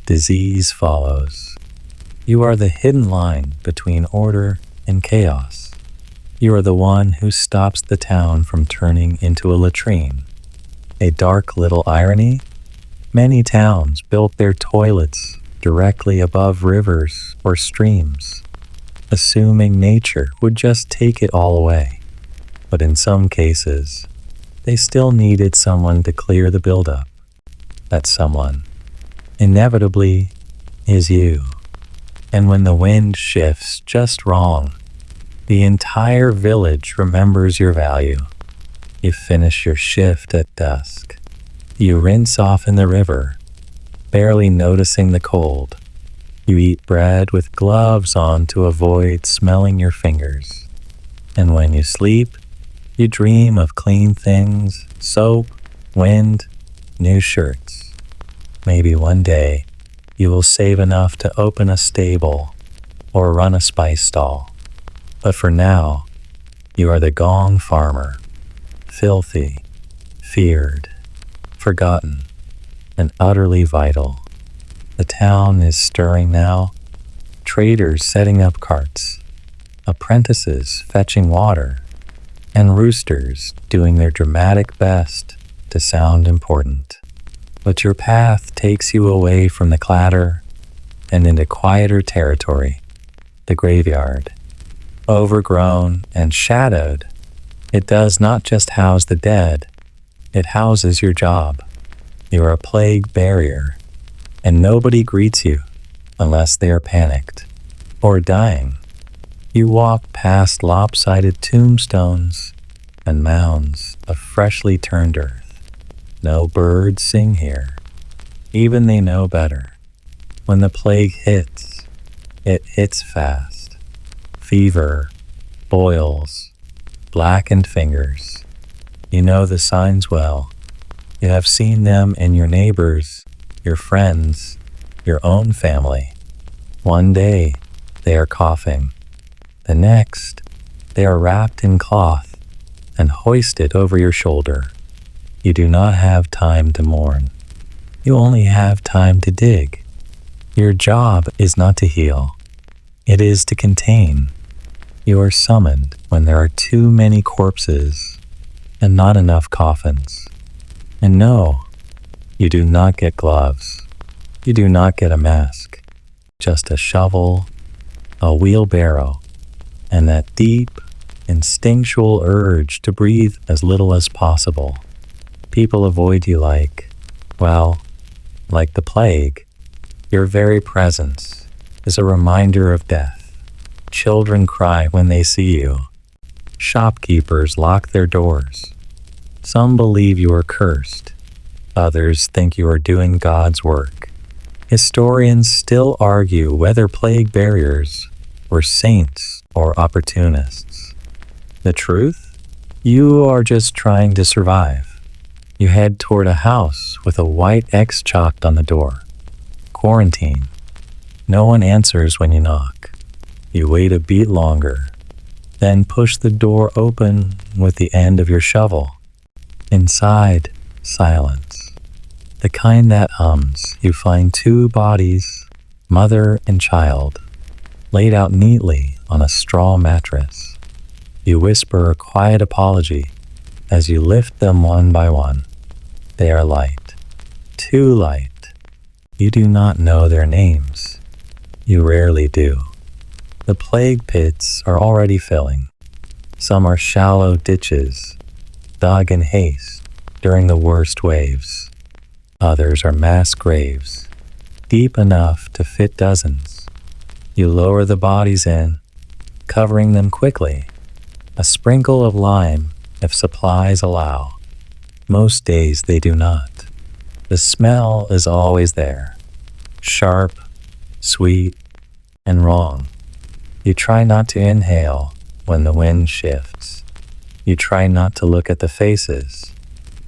disease follows. You are the hidden line between order and chaos. You are the one who stops the town from turning into a latrine. A dark little irony? Many towns built their toilets directly above rivers or streams, assuming nature would just take it all away. But in some cases, they still needed someone to clear the buildup. That someone, inevitably, is you. And when the wind shifts just wrong, the entire village remembers your value. You finish your shift at dusk. You rinse off in the river, barely noticing the cold. You eat bread with gloves on to avoid smelling your fingers. And when you sleep, you dream of clean things, soap, wind, new shirts. Maybe one day, you will save enough to open a stable or run a spice stall. But for now, you are the gong farmer, filthy, feared, forgotten, and utterly vital. The town is stirring now, traders setting up carts, apprentices fetching water, and roosters doing their dramatic best to sound important. But your path takes you away from the clatter and into quieter territory, the graveyard. overgrown and shadowed. It does not just house the dead, it houses your job. You're a plague barrier, and nobody greets you unless they are panicked or dying. You walk past lopsided tombstones and mounds of freshly turned earth. No birds sing here. Even they know better. When the plague hits, it hits fast. Fever, boils, blackened fingers. You know the signs well. You have seen them in your neighbors, your friends, your own family. One day, they are coughing. The next, they are wrapped in cloth and hoisted over your shoulder. You do not have time to mourn. You only have time to dig. Your job is not to heal. It is to contain. You are summoned when there are too many corpses and not enough coffins. And no, you do not get gloves. You do not get a mask. Just a shovel, a wheelbarrow, and that deep, instinctual urge to breathe as little as possible. People avoid you like the plague. Your very presence is a reminder of death. Children cry when they see you. Shopkeepers lock their doors. Some believe you are cursed. Others think you are doing God's work. Historians still argue whether plague barriers were saints or opportunists. The truth? You are just trying to survive. You head toward a house with a white X chalked on the door. Quarantine. No one answers when you knock. You wait a beat longer, then push the door open with the end of your shovel. Inside, silence. The kind that hums. You find two bodies, mother and child, laid out neatly on a straw mattress. You whisper a quiet apology as you lift them one by one. They are light, too light. You do not know their names. You rarely do. The plague pits are already filling. Some are shallow ditches, dug in haste during the worst waves. Others are mass graves, deep enough to fit dozens. You lower the bodies in, covering them quickly. A sprinkle of lime if supplies allow. Most days they do not. The smell is always there. Sharp, sweet, and wrong. You try not to inhale when the wind shifts. You try not to look at the faces,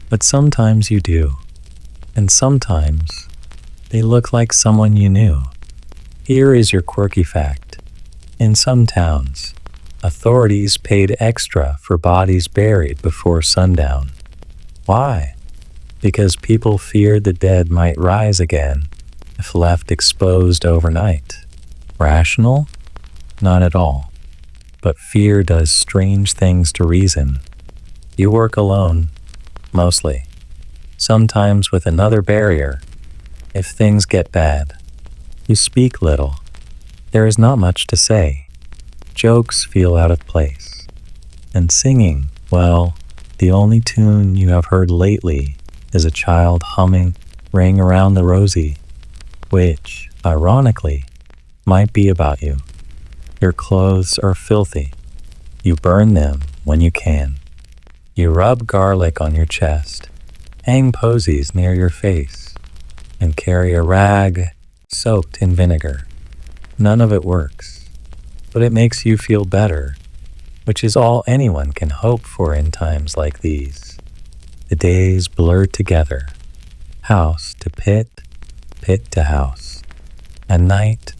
but sometimes you do. And sometimes they look like someone you knew. Here is your quirky fact. In some towns, authorities paid extra for bodies buried before sundown. Why? Because people feared the dead might rise again if left exposed overnight. Rational? Not at all. But fear does strange things to reason. You work alone, mostly. Sometimes with another barrier. If things get bad, you speak little. There is not much to say. Jokes feel out of place. And singing, well, the only tune you have heard lately is a child humming Ring Around the Rosie, which, ironically, might be about you. Your clothes are filthy. You burn them when you can. You rub garlic on your chest, hang posies near your face, and carry a rag soaked in vinegar. None of it works, but it makes you feel better, which is all anyone can hope for in times like these. The days blur together, house to pit, pit to house. At night,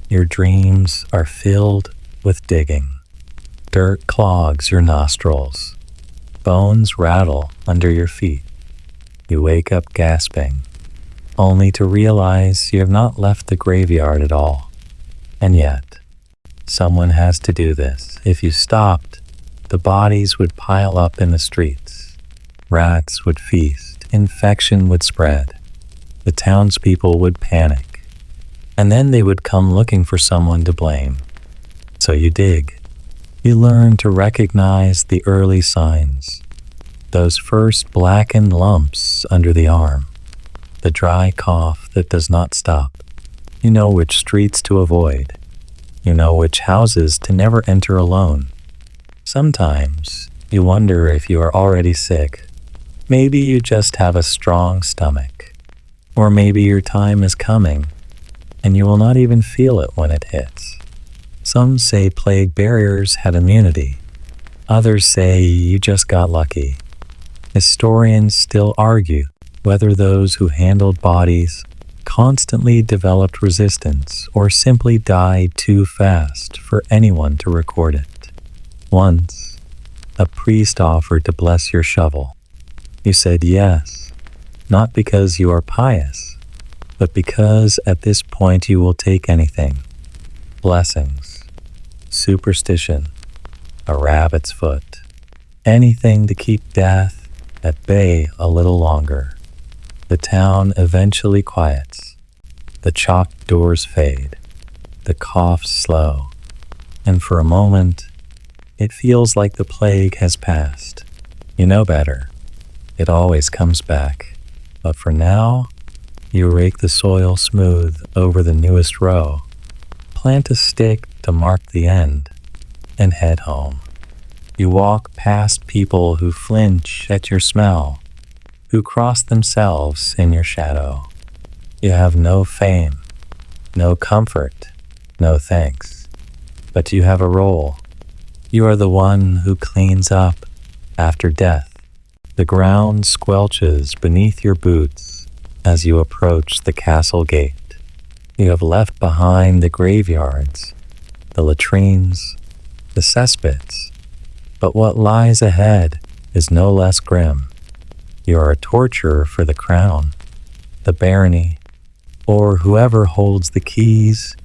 your dreams are filled with digging. Dirt clogs your nostrils. Bones rattle under your feet. You wake up gasping, only to realize you have not left the graveyard at all. And yet, someone has to do this. If you stopped, the bodies would pile up in the streets. Rats would feast. Infection would spread. The townspeople would panic. And then they would come looking for someone to blame. So you dig. You learn to recognize the early signs, those first blackened lumps under the arm, the dry cough that does not stop. You know which streets to avoid. You know which houses to never enter alone. Sometimes you wonder if you are already sick. Maybe you just have a strong stomach. Or maybe your time is coming, and you will not even feel it when it hits. Some say plague barriers had immunity. Others say you just got lucky. Historians still argue whether those who handled bodies constantly developed resistance or simply died too fast for anyone to record it. Once, a priest offered to bless your shovel. You said yes, not because you are pious, but because at this point you will take anything. Blessings, superstition, a rabbit's foot, anything to keep death at bay a little longer. The town eventually quiets. The chalked doors fade. The coughs slow. And for a moment, it feels like the plague has passed. You know better. It always comes back. But for now, you rake the soil smooth over the newest row, plant a stick to mark the end, and head home. You walk past people who flinch at your smell, who cross themselves in your shadow. You have no fame, no comfort, no thanks, but you have a role. You are the one who cleans up after death. The ground squelches beneath your boots as you approach the castle gate. You have left behind the graveyards, the latrines, the cesspits, but what lies ahead is no less grim. You are a torturer for the crown, the barony, or whoever holds the keys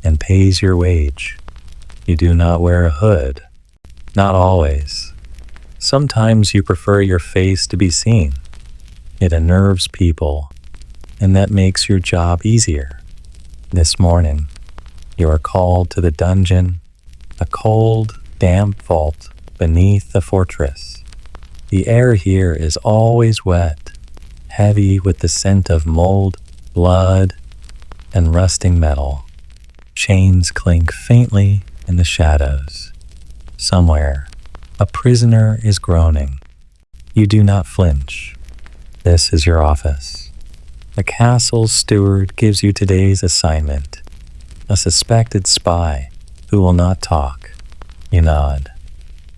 and pays your wage. You do not wear a hood. Not always. Sometimes you prefer your face to be seen. It unnerves people, and that makes your job easier. This morning, you are called to the dungeon, a cold, damp vault beneath the fortress. The air here is always wet, heavy with the scent of mold, blood, and rusting metal. Chains clink faintly in the shadows. Somewhere, a prisoner is groaning. You do not flinch. This is your office. The castle's steward gives you today's assignment, a suspected spy who will not talk. You nod.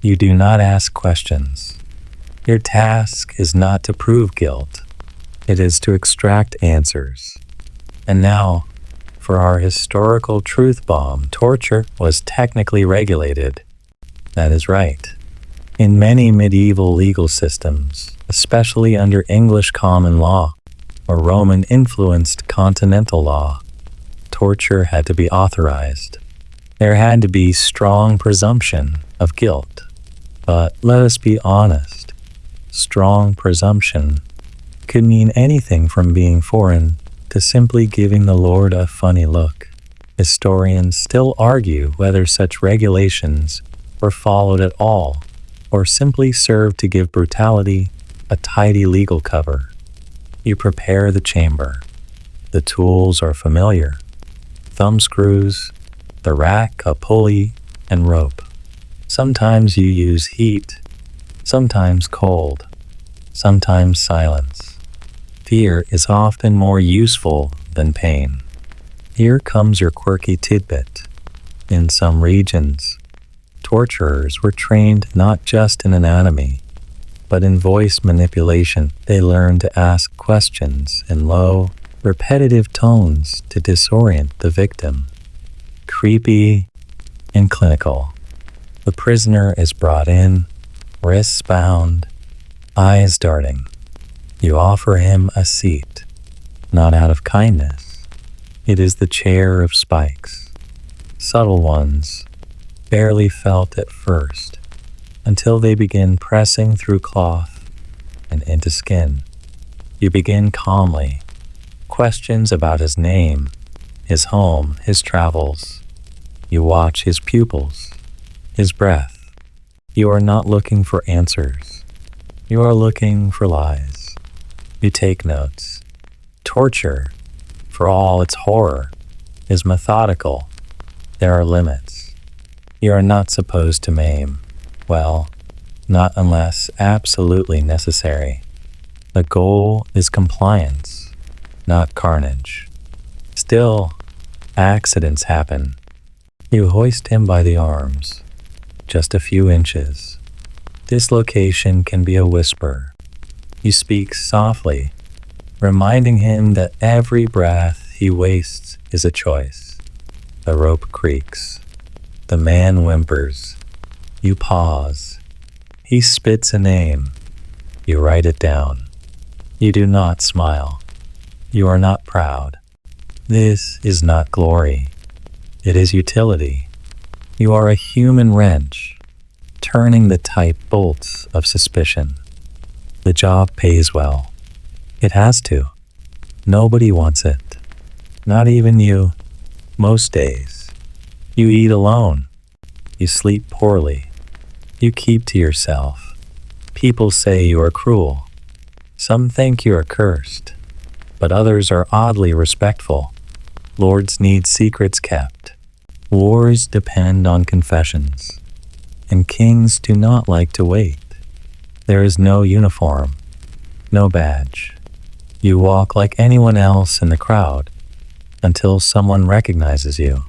You do not ask questions. Your task is not to prove guilt. It is to extract answers. And now, for our historical truth bomb, torture was technically regulated. That is right. In many medieval legal systems, especially under English common law or Roman-influenced continental law, torture had to be authorized. There had to be strong presumption of guilt. But let us be honest, strong presumption could mean anything from being foreign to simply giving the Lord a funny look. Historians still argue whether such regulations were followed at all or simply served to give brutality a tidy legal cover. You prepare the chamber. The tools are familiar. Thumb screws, the rack, a pulley, and rope. Sometimes you use heat, sometimes cold, sometimes silence. Fear is often more useful than pain. Here comes your quirky tidbit. In some regions, torturers were trained not just in anatomy, but in voice manipulation. They learned to ask questions in low, repetitive tones to disorient the victim. Creepy and clinical. The prisoner is brought in, wrists bound, eyes darting. You offer him a seat, not out of kindness. It is the chair of spikes, subtle ones, barely felt at first, until they begin pressing through cloth and into skin. You begin calmly. Questions about his name, his home, his travels. You watch his pupils. his breath. You are not looking for answers. You are looking for lies. You take notes. Torture, for all its horror, is methodical. There are limits. You are not supposed to maim. Well, not unless absolutely necessary. The goal is compliance, not carnage. Still, accidents happen. You hoist him by the arms, just a few inches. Dislocation can be a whisper. You speak softly, reminding him that every breath he wastes is a choice. The rope creaks. The man whimpers. You pause. He spits a name. You write it down. You do not smile. You are not proud. This is not glory. It is utility. You are a human wrench, turning the tight bolts of suspicion. The job pays well. It has to. Nobody wants it. Not even you. Most days. You eat alone. You sleep poorly. You keep to yourself. People say you are cruel. Some think you are cursed, but others are oddly respectful. Lords need secrets kept. Wars depend on confessions, and kings do not like to wait. There is no uniform, no badge. You walk like anyone else in the crowd until someone recognizes you.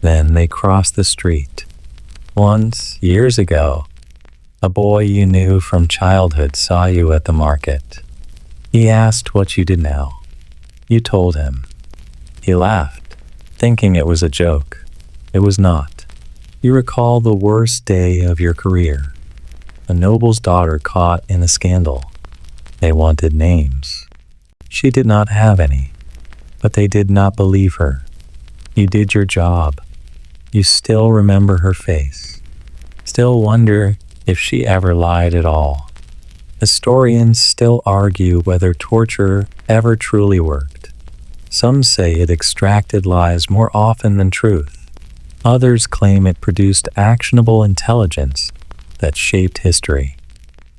Then they cross the street. Once, years ago, a boy you knew from childhood saw you at the market. He asked what you did now. You told him. He laughed, thinking it was a joke. It was not. You recall the worst day of your career. A noble's daughter caught in a scandal. They wanted names. She did not have any, but they did not believe her. You did your job. You still remember her face. Still wonder if she ever lied at all. Historians still argue whether torture ever truly worked. Some say it extracted lies more often than truth. Others claim it produced actionable intelligence that shaped history.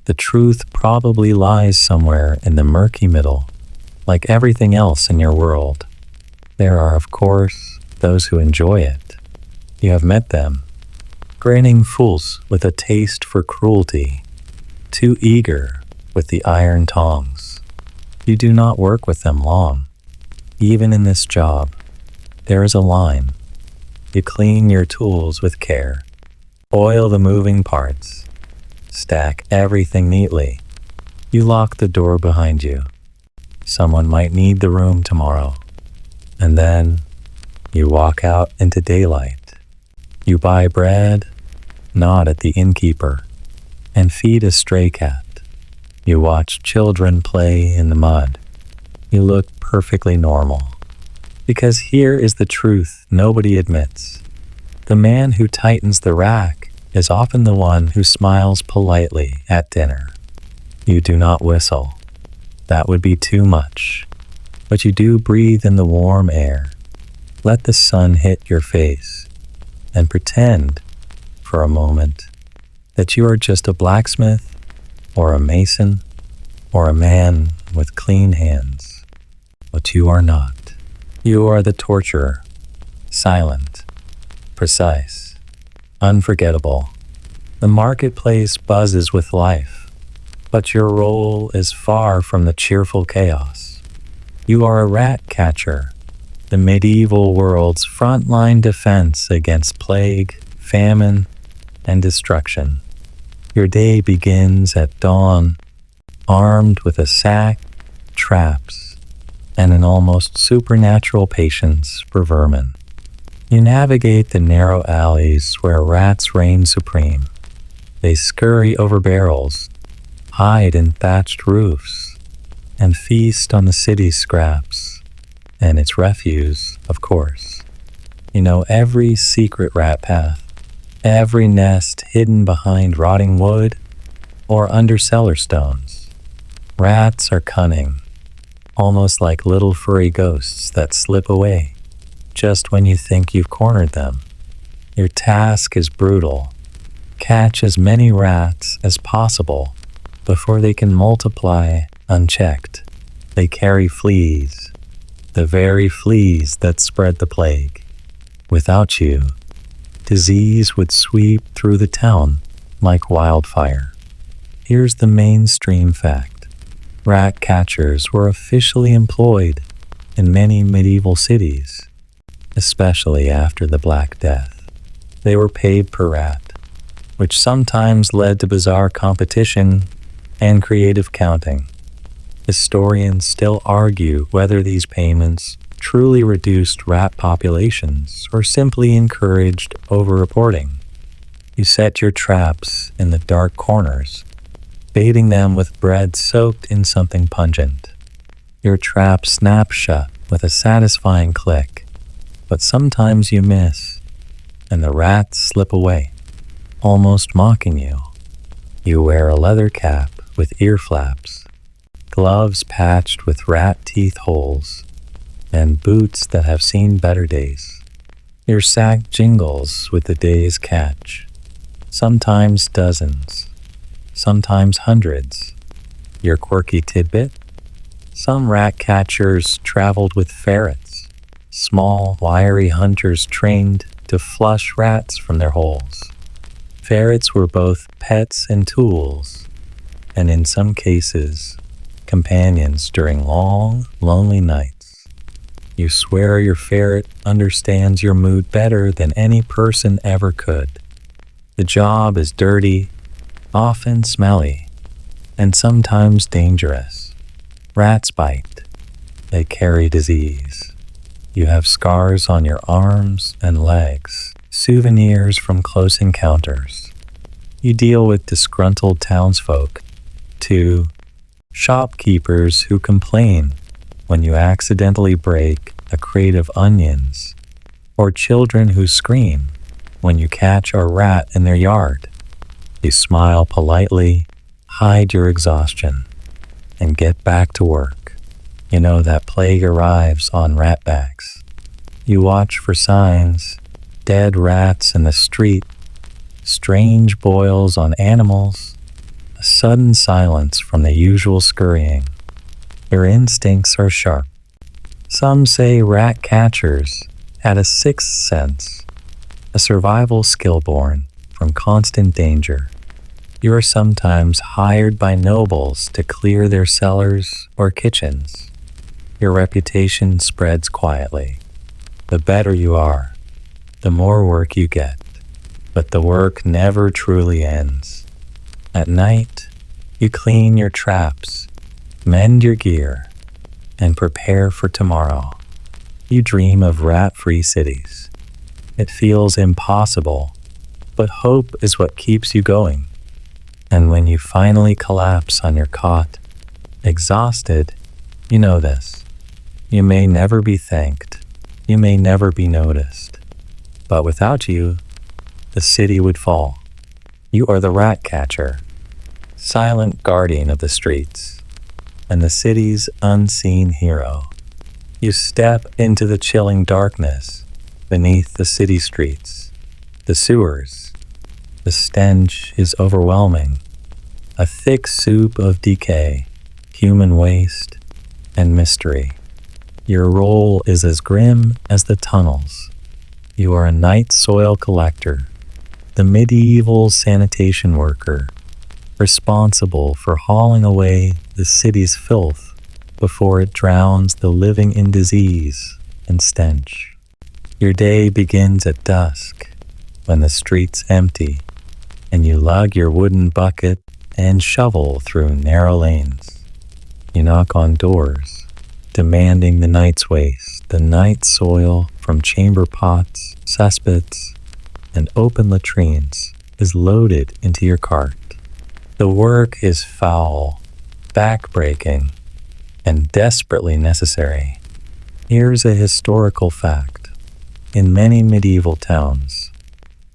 The truth probably lies somewhere in the murky middle, like everything else in your world. There are, of course, those who enjoy it. You have met them. Grinning fools with a taste for cruelty, too eager with the iron tongs. You do not work with them long. Even in this job, there is a line. You clean your tools with care, oil the moving parts, stack everything neatly. You lock the door behind you. Someone might need the room tomorrow. And then you walk out into daylight. You buy bread, nod at the innkeeper, and feed a stray cat. You watch children play in the mud. You look perfectly normal. Because here is the truth nobody admits. The man who tightens the rack is often the one who smiles politely at dinner. You do not whistle. That would be too much. But you do breathe in the warm air. Let the sun hit your face and pretend, for a moment, that you are just a blacksmith or a mason or a man with clean hands. But you are not. You are the torturer, silent, precise, unforgettable. The marketplace buzzes with life, but your role is far from the cheerful chaos. You are a rat catcher, the medieval world's frontline defense against plague, famine, and destruction. Your day begins at dawn, armed with a sack, traps, and an almost supernatural patience for vermin. You navigate the narrow alleys where rats reign supreme. They scurry over barrels, hide in thatched roofs, and feast on the city's scraps and its refuse, of course. You know every secret rat path, every nest hidden behind rotting wood or under cellar stones. Rats are cunning, almost like little furry ghosts that slip away just when you think you've cornered them. Your task is brutal, Catch as many rats as possible before they can multiply unchecked. They carry fleas, the very fleas that spread the plague. Without you, disease would sweep through the town like wildfire. Here's the mainstream fact. Rat catchers were officially employed in many medieval cities, especially after the Black Death. They were paid per rat, which sometimes led to bizarre competition and creative counting. Historians still argue whether these payments truly reduced rat populations or simply encouraged over-reporting. You set your traps in the dark corners, baiting them with bread soaked in something pungent. Your trap snaps shut with a satisfying click, but sometimes you miss, and the rats slip away, almost mocking you. You wear a leather cap with ear flaps, gloves patched with rat teeth holes, and boots that have seen better days. Your sack jingles with the day's catch, sometimes dozens, sometimes hundreds. Your quirky tidbit? Some rat catchers traveled with ferrets, small, wiry hunters trained to flush rats from their holes. Ferrets were both pets and tools, and in some cases, companions during long, lonely nights. You swear your ferret understands your mood better than any person ever could. The job is dirty, often smelly, and sometimes dangerous. Rats bite. They carry disease. You have scars on your arms and legs, souvenirs from close encounters. You deal with disgruntled townsfolk, too. Shopkeepers who complain when you accidentally break a crate of onions, or children who scream when you catch a rat in their yard. You smile politely, hide your exhaustion, and get back to work. You know that plague arrives on rat bags. You watch for signs, dead rats in the street, strange boils on animals, a sudden silence from the usual scurrying. Your instincts are sharp. Some say rat catchers had a sixth sense, a survival skill born from constant danger. You are sometimes hired by nobles to clear their cellars or kitchens. Your reputation spreads quietly. The better you are, the more work you get. But the work never truly ends. At night, you clean your traps, mend your gear, and prepare for tomorrow. You dream of rat-free cities. It feels impossible, but hope is what keeps you going. And when you finally collapse on your cot, exhausted, you know this. You may never be thanked. You may never be noticed. But without you, the city would fall. You are the rat catcher, silent guardian of the streets, and the city's unseen hero. You step into the chilling darkness beneath the city streets, the sewers. The stench is overwhelming, a thick soup of decay, human waste, and mystery. Your role is as grim as the tunnels. You are a night soil collector, the medieval sanitation worker, responsible for hauling away the city's filth before it drowns the living in disease and stench. Your day begins at dusk, when the street's empty, and you lug your wooden bucket and shovel through narrow lanes. You knock on doors, demanding the night's waste, the night soil from chamber pots, cesspits, and open latrines is loaded into your cart. The work is foul, back-breaking, and desperately necessary. Here's a historical fact. In many medieval towns,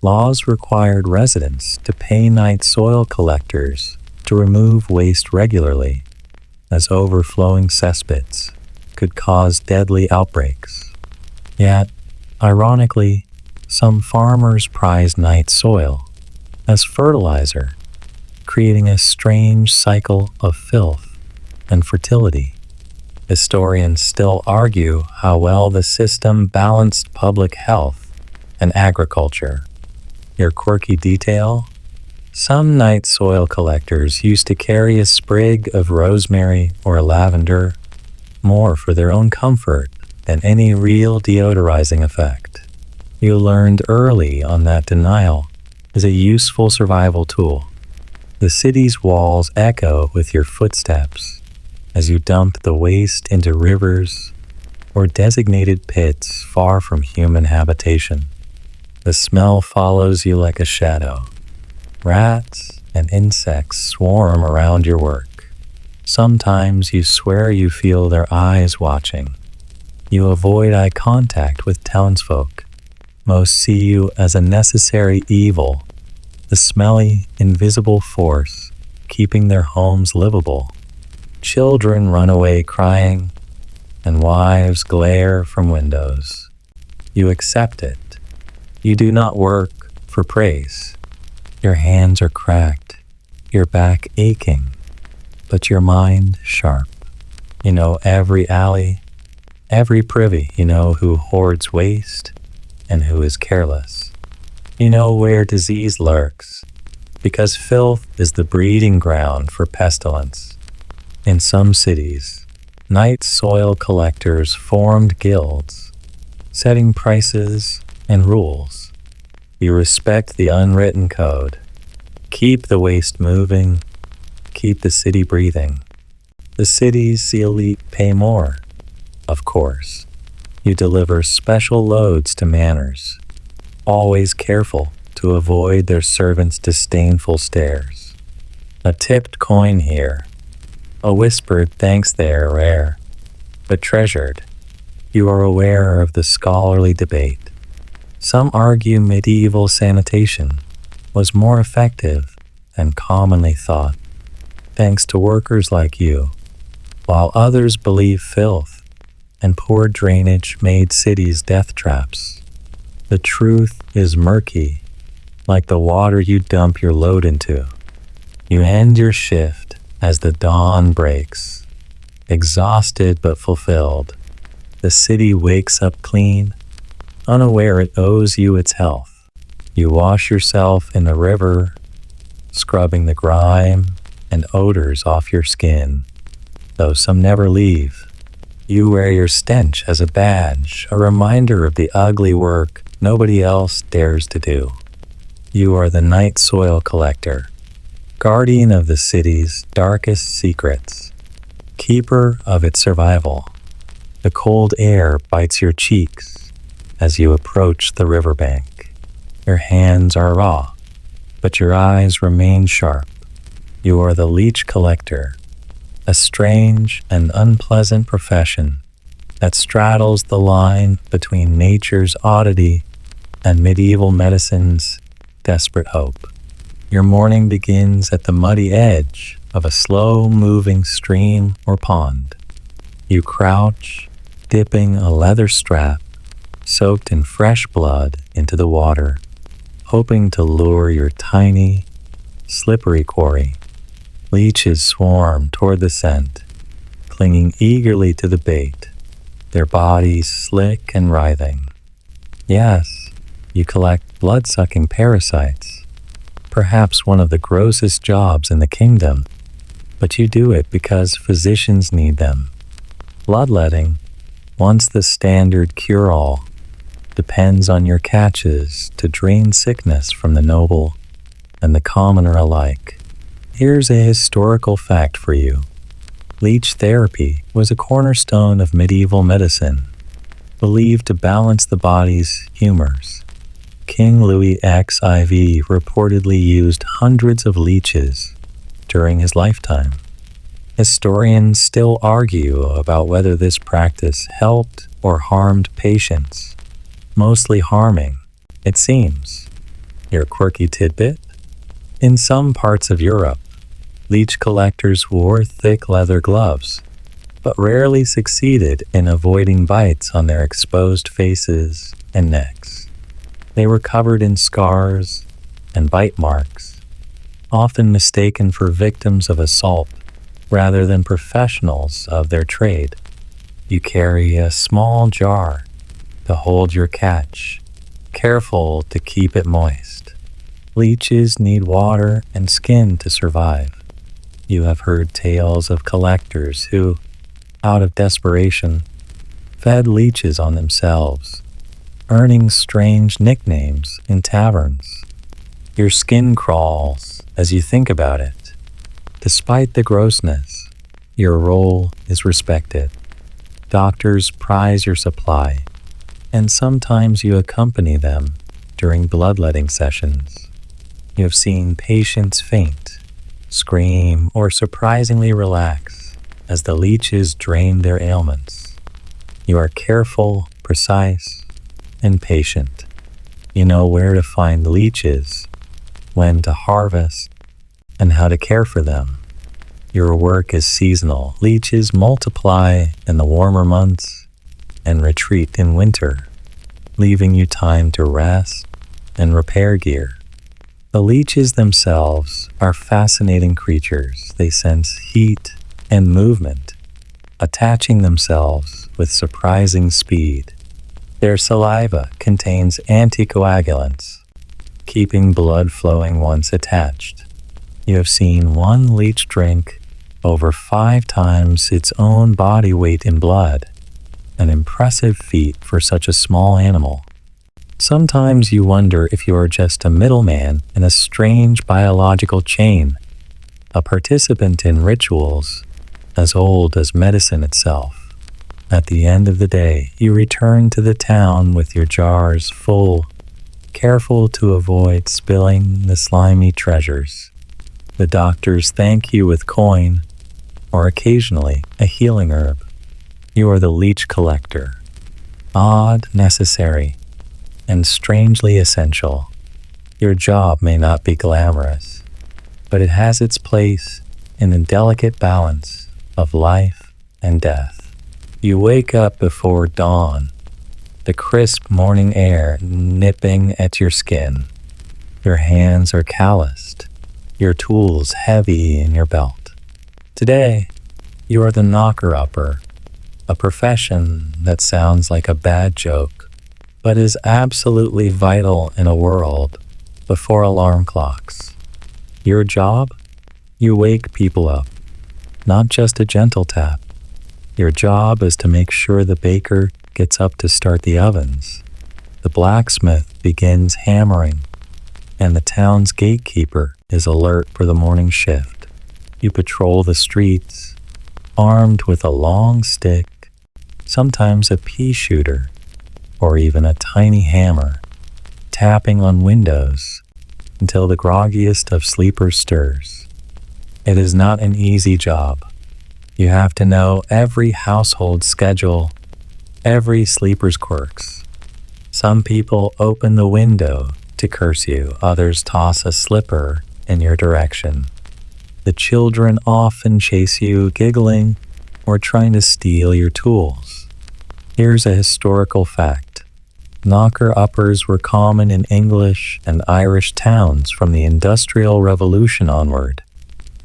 laws required residents to pay night soil collectors to remove waste regularly, as overflowing cesspits could cause deadly outbreaks. Yet, ironically, some farmers prize night soil, as fertilizer, creating a strange cycle of filth and fertility. Historians still argue how well the system balanced public health and agriculture. Your quirky detail? Some night soil collectors used to carry a sprig of rosemary or lavender, more for their own comfort than any real deodorizing effect. You learned early on that denial is a useful survival tool. The city's walls echo with your footsteps as you dump the waste into rivers or designated pits far from human habitation. The smell follows you like a shadow. Rats and insects swarm around your work. Sometimes you swear you feel their eyes watching. You avoid eye contact with townsfolk. Most see you as a necessary evil, the smelly, invisible force keeping their homes livable. Children run away crying, and wives glare from windows. You accept it. You do not work for praise. Your hands are cracked, your back aching, but your mind sharp. You know every alley, every privy. You know who hoards waste and who is careless. You know where disease lurks, because filth is the breeding ground for pestilence. In some cities, night soil collectors formed guilds, setting prices and rules. You respect the unwritten code. Keep the waste moving, keep the city breathing. The city's elite pay more, of course. You deliver special loads to manors, always careful to avoid their servants' disdainful stares. A tipped coin here, a whispered thanks there rare, but treasured. You are aware of the scholarly debate. Some argue medieval sanitation was more effective than commonly thought, thanks to workers like you, while others believe filth and poor drainage made cities death traps. The truth is murky, like the water you dump your load into. You end your shift as the dawn breaks, exhausted but fulfilled. The city wakes up clean, unaware it owes you its health. You wash yourself in the river, scrubbing the grime and odors off your skin, though some never leave. You wear your stench as a badge, a reminder of the ugly work nobody else dares to do. You are the night soil collector, guardian of the city's darkest secrets, keeper of its survival. The cold air bites your cheeks as you approach the riverbank. Your hands are raw, but your eyes remain sharp. You are the leech collector, a strange and unpleasant profession that straddles the line between nature's oddity and medieval medicine's desperate hope. Your morning begins at the muddy edge of a slow-moving stream or pond. You crouch, dipping a leather strap soaked in fresh blood into the water, hoping to lure your tiny, slippery quarry. Leeches swarm toward the scent, clinging eagerly to the bait, their bodies slick and writhing. Yes, you collect blood-sucking parasites, perhaps one of the grossest jobs in the kingdom, but you do it because physicians need them. Bloodletting, once the standard cure-all, depends on your catches to drain sickness from the noble and the commoner alike. Here's a historical fact for you. Leech therapy was a cornerstone of medieval medicine, believed to balance the body's humors. King Louis XIV reportedly used hundreds of leeches during his lifetime. Historians still argue about whether this practice helped or harmed patients, mostly harming, it seems. Your quirky tidbit? In some parts of Europe, leech collectors wore thick leather gloves, but rarely succeeded in avoiding bites on their exposed faces and necks. They were covered in scars and bite marks, often mistaken for victims of assault rather than professionals of their trade. You carry a small jar to hold your catch, careful to keep it moist. Leeches need water and skin to survive. You have heard tales of collectors who, out of desperation, fed leeches on themselves, earning strange nicknames in taverns. Your skin crawls as you think about it. Despite the grossness, your role is respected. Doctors prize your supply, and sometimes you accompany them during bloodletting sessions. You have seen patients faint, scream, or surprisingly relax as the leeches drain their ailments. You are careful, precise, and patient. You know where to find leeches, when to harvest, and how to care for them. Your work is seasonal. Leeches multiply in the warmer months and retreat in winter, leaving you time to rest and repair gear. The leeches themselves are fascinating creatures. They sense heat and movement, attaching themselves with surprising speed. Their saliva contains anticoagulants, keeping blood flowing once attached. You have seen one leech drink over 5 times its own body weight in blood, an impressive feat for such a small animal. Sometimes you wonder if you are just a middleman in a strange biological chain, a participant in rituals as old as medicine itself. At the end of the day, you return to the town with your jars full, careful to avoid spilling the slimy treasures. The doctors thank you with coin, or occasionally a healing herb. You are the leech collector, odd, necessary, and strangely essential. Your job may not be glamorous, but it has its place in the delicate balance of life and death. You wake up before dawn, the crisp morning air nipping at your skin. Your hands are calloused, your tools heavy in your belt. Today, you are the knocker-upper, a profession that sounds like a bad joke, but is absolutely vital in a world before alarm clocks. Your job? You wake people up, not just a gentle tap. Your job is to make sure the baker gets up to start the ovens, the blacksmith begins hammering, and the town's gatekeeper is alert for the morning shift. You patrol the streets, armed with a long stick, sometimes a pea shooter, or even a tiny hammer, tapping on windows until the groggiest of sleepers stirs. It is not an easy job. You have to know every household schedule, every sleeper's quirks. Some people open the window to curse you, others toss a slipper in your direction. The children often chase you, giggling or trying to steal your tools. Here's a historical fact. Knocker-uppers were common in English and Irish towns from the Industrial Revolution onward,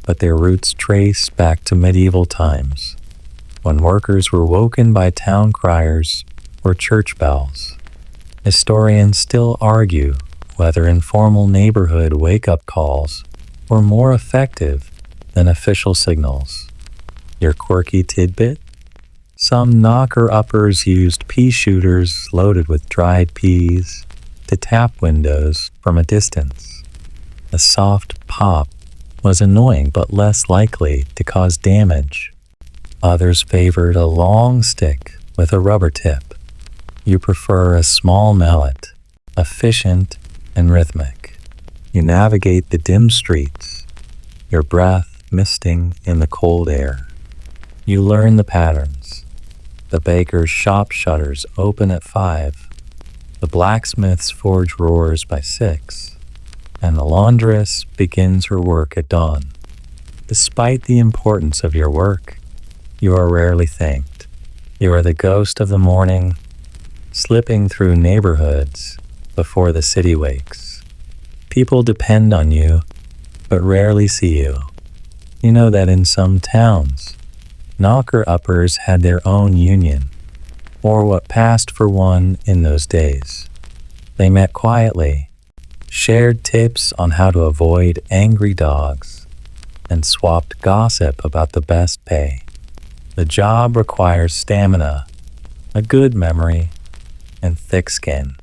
but their roots trace back to medieval times, when workers were woken by town criers or church bells. Historians still argue whether informal neighborhood wake-up calls were more effective than official signals. Your quirky tidbit? Some knocker-uppers used pea shooters loaded with dried peas to tap windows from a distance. A soft pop was annoying but less likely to cause damage. Others favored a long stick with a rubber tip. You prefer a small mallet, efficient and rhythmic. You navigate the dim streets, your breath misting in the cold air. You learn the patterns. The baker's shop shutters open at 5, the blacksmith's forge roars by 6, and the laundress begins her work at dawn. Despite the importance of your work, you are rarely thanked. You are the ghost of the morning, slipping through neighborhoods before the city wakes. People depend on you, but rarely see you. You know that in some towns, knocker-uppers had their own union, or what passed for one in those days. They met quietly, shared tips on how to avoid angry dogs, and swapped gossip about the best pay. The job requires stamina, a good memory, and thick skin.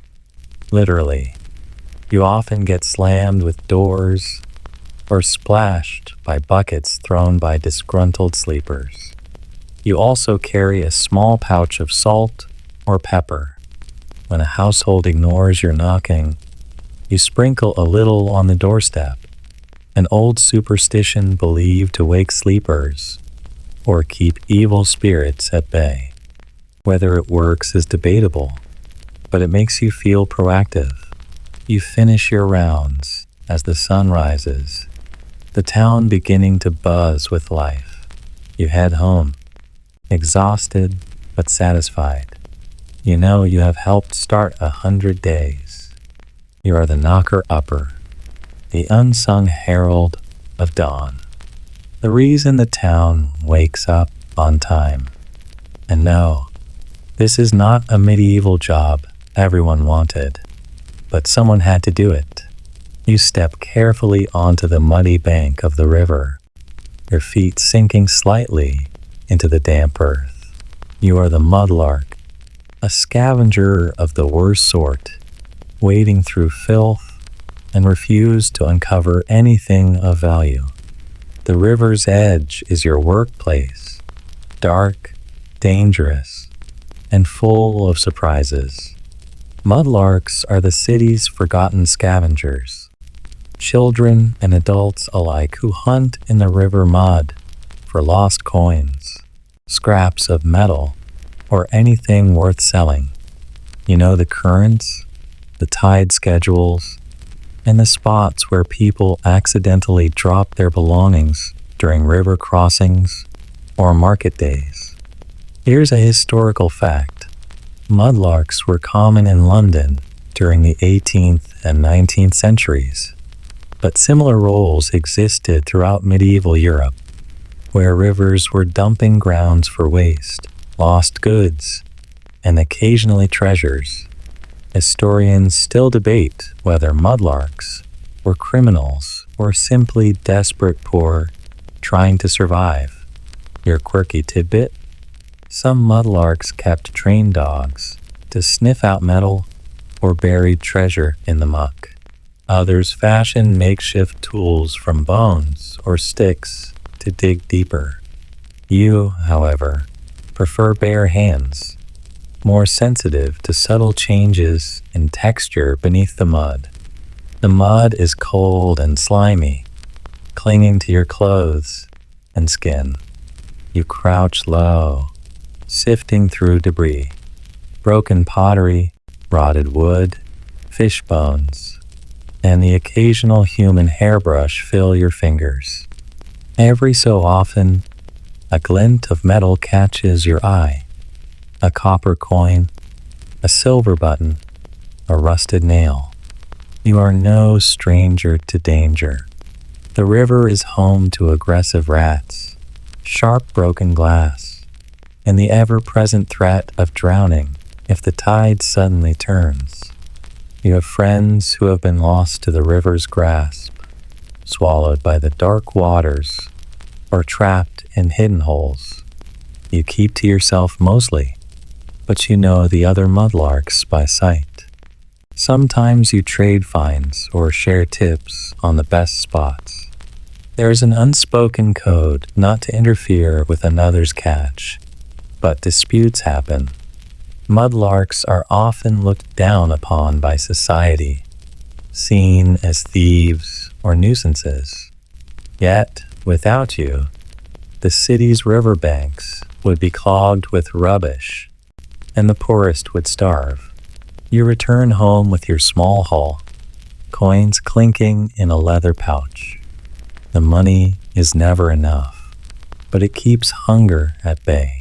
Literally, you often get slammed with doors or splashed by buckets thrown by disgruntled sleepers. You also carry a small pouch of salt or pepper. When a household ignores your knocking, you sprinkle a little on the doorstep, an old superstition believed to wake sleepers or keep evil spirits at bay. Whether it works is debatable, but it makes you feel proactive. You finish your rounds as the sun rises, the town beginning to buzz with life. You head home, exhausted but satisfied. You know you have helped start 100 days. You are the knocker-upper, the unsung herald of dawn, the reason the town wakes up on time. And no, this is not a medieval job everyone wanted, but someone had to do it. You step carefully onto the muddy bank of the river, your feet sinking slightly into the damp earth. You are the mudlark, a scavenger of the worst sort, wading through filth and refuse to uncover anything of value. The river's edge is your workplace, dark, dangerous, and full of surprises. Mudlarks are the city's forgotten scavengers, children and adults alike who hunt in the river mud for lost coins, scraps of metal, or anything worth selling. You know the currents, the tide schedules, and the spots where people accidentally drop their belongings during river crossings or market days. Here's a historical fact. Mudlarks were common in London during the 18th and 19th centuries, but similar roles existed throughout medieval Europe, where rivers were dumping grounds for waste, lost goods, and occasionally treasures. Historians still debate whether mudlarks were criminals or simply desperate poor trying to survive. Your quirky tidbit? Some mudlarks kept trained dogs to sniff out metal or buried treasure in the muck. Others fashioned makeshift tools from bones or sticks to dig deeper. You, however, prefer bare hands, more sensitive to subtle changes in texture beneath the mud. The mud is cold and slimy, clinging to your clothes and skin. You crouch low, sifting through debris, broken pottery, rotted wood, fish bones, and the occasional human hairbrush fill your fingers. Every so often, a glint of metal catches your eye. A copper coin, a silver button, a rusted nail. You are no stranger to danger. The river is home to aggressive rats, sharp broken glass, and the ever-present threat of drowning if the tide suddenly turns. You have friends who have been lost to the river's grasp, swallowed by the dark waters, or trapped in hidden holes. You keep to yourself mostly, but you know the other mudlarks by sight. Sometimes you trade finds or share tips on the best spots. There is an unspoken code not to interfere with another's catch, but disputes happen. Mudlarks are often looked down upon by society, seen as thieves or nuisances. Yet, without you, the city's riverbanks would be clogged with rubbish, and the poorest would starve. You return home with your small haul, coins clinking in a leather pouch. The money is never enough, but it keeps hunger at bay.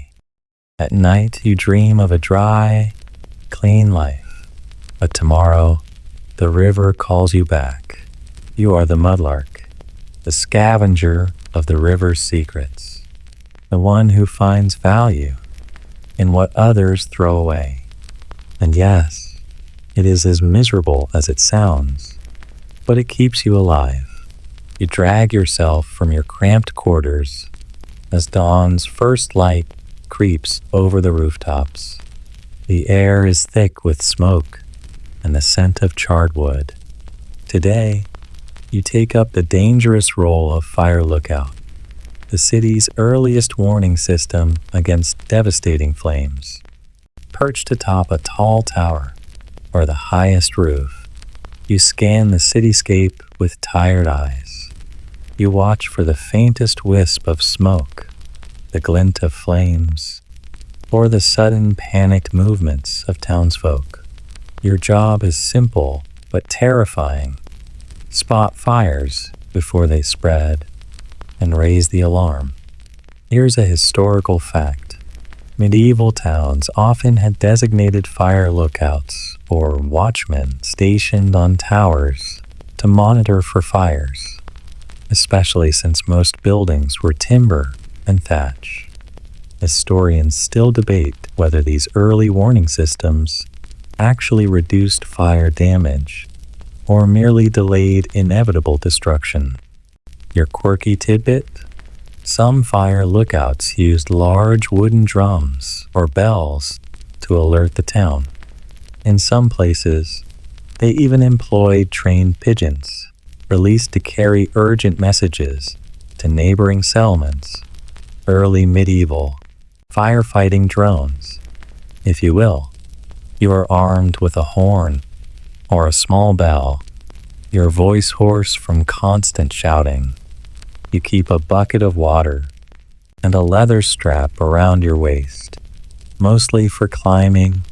At night you dream of a dry, clean life, but tomorrow the river calls you back. You are the mudlark, the scavenger of the river's secrets, the one who finds value in what others throw away. And yes, it is as miserable as it sounds, but it keeps you alive. You drag yourself from your cramped quarters as dawn's first light creeps over the rooftops. The air is thick with smoke and the scent of charred wood. Today, you take up the dangerous role of fire lookout, the city's earliest warning system against devastating flames. Perched atop a tall tower or the highest roof, you scan the cityscape with tired eyes. You watch for the faintest wisp of smoke, the glint of flames, or the sudden panicked movements of townsfolk. Your job is simple but terrifying. Spot fires before they spread and raise the alarm. Here's a historical fact. Medieval towns often had designated fire lookouts or watchmen stationed on towers to monitor for fires, especially since most buildings were timber and thatch. Historians still debate whether these early warning systems actually reduced fire damage or merely delayed inevitable destruction. Your quirky tidbit? Some fire lookouts used large wooden drums or bells to alert the town. In some places, they even employed trained pigeons, released to carry urgent messages to neighboring settlements. Early medieval firefighting drones, if you will. You are armed with a horn or a small bell, your voice hoarse from constant shouting. You keep a bucket of water and a leather strap around your waist, mostly for climbing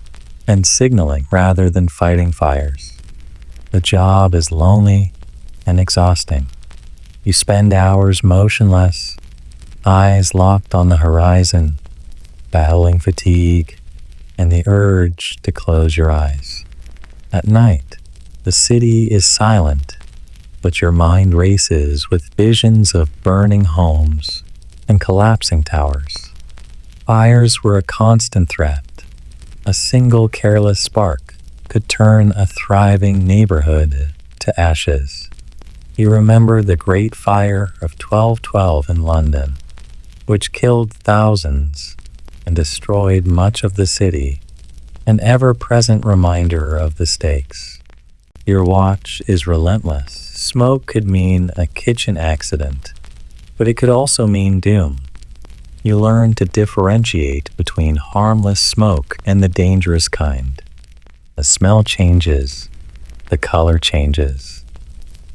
and signaling rather than fighting fires. The job is lonely and exhausting. You spend hours motionless, eyes locked on the horizon, battling fatigue and the urge to close your eyes. At night, the city is silent, but your mind races with visions of burning homes and collapsing towers. Fires were a constant threat. A single careless spark could turn a thriving neighborhood to ashes. You remember the Great Fire of 1212 in London, which killed thousands and destroyed much of the city, an ever-present reminder of the stakes. Your watch is relentless. Smoke could mean a kitchen accident, but it could also mean doom. You learn to differentiate between harmless smoke and the dangerous kind. The smell changes, the color changes.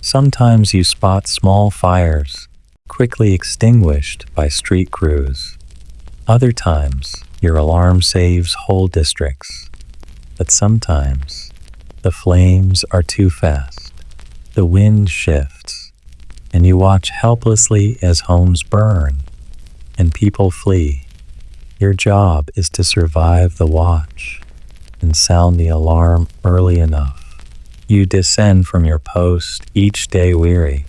Sometimes you spot small fires, quickly extinguished by street crews. Other times, your alarm saves whole districts. But sometimes, the flames are too fast. The wind shifts, and you watch helplessly as homes burn and people flee. Your job is to survive the watch and sound the alarm early enough. You descend from your post each day weary,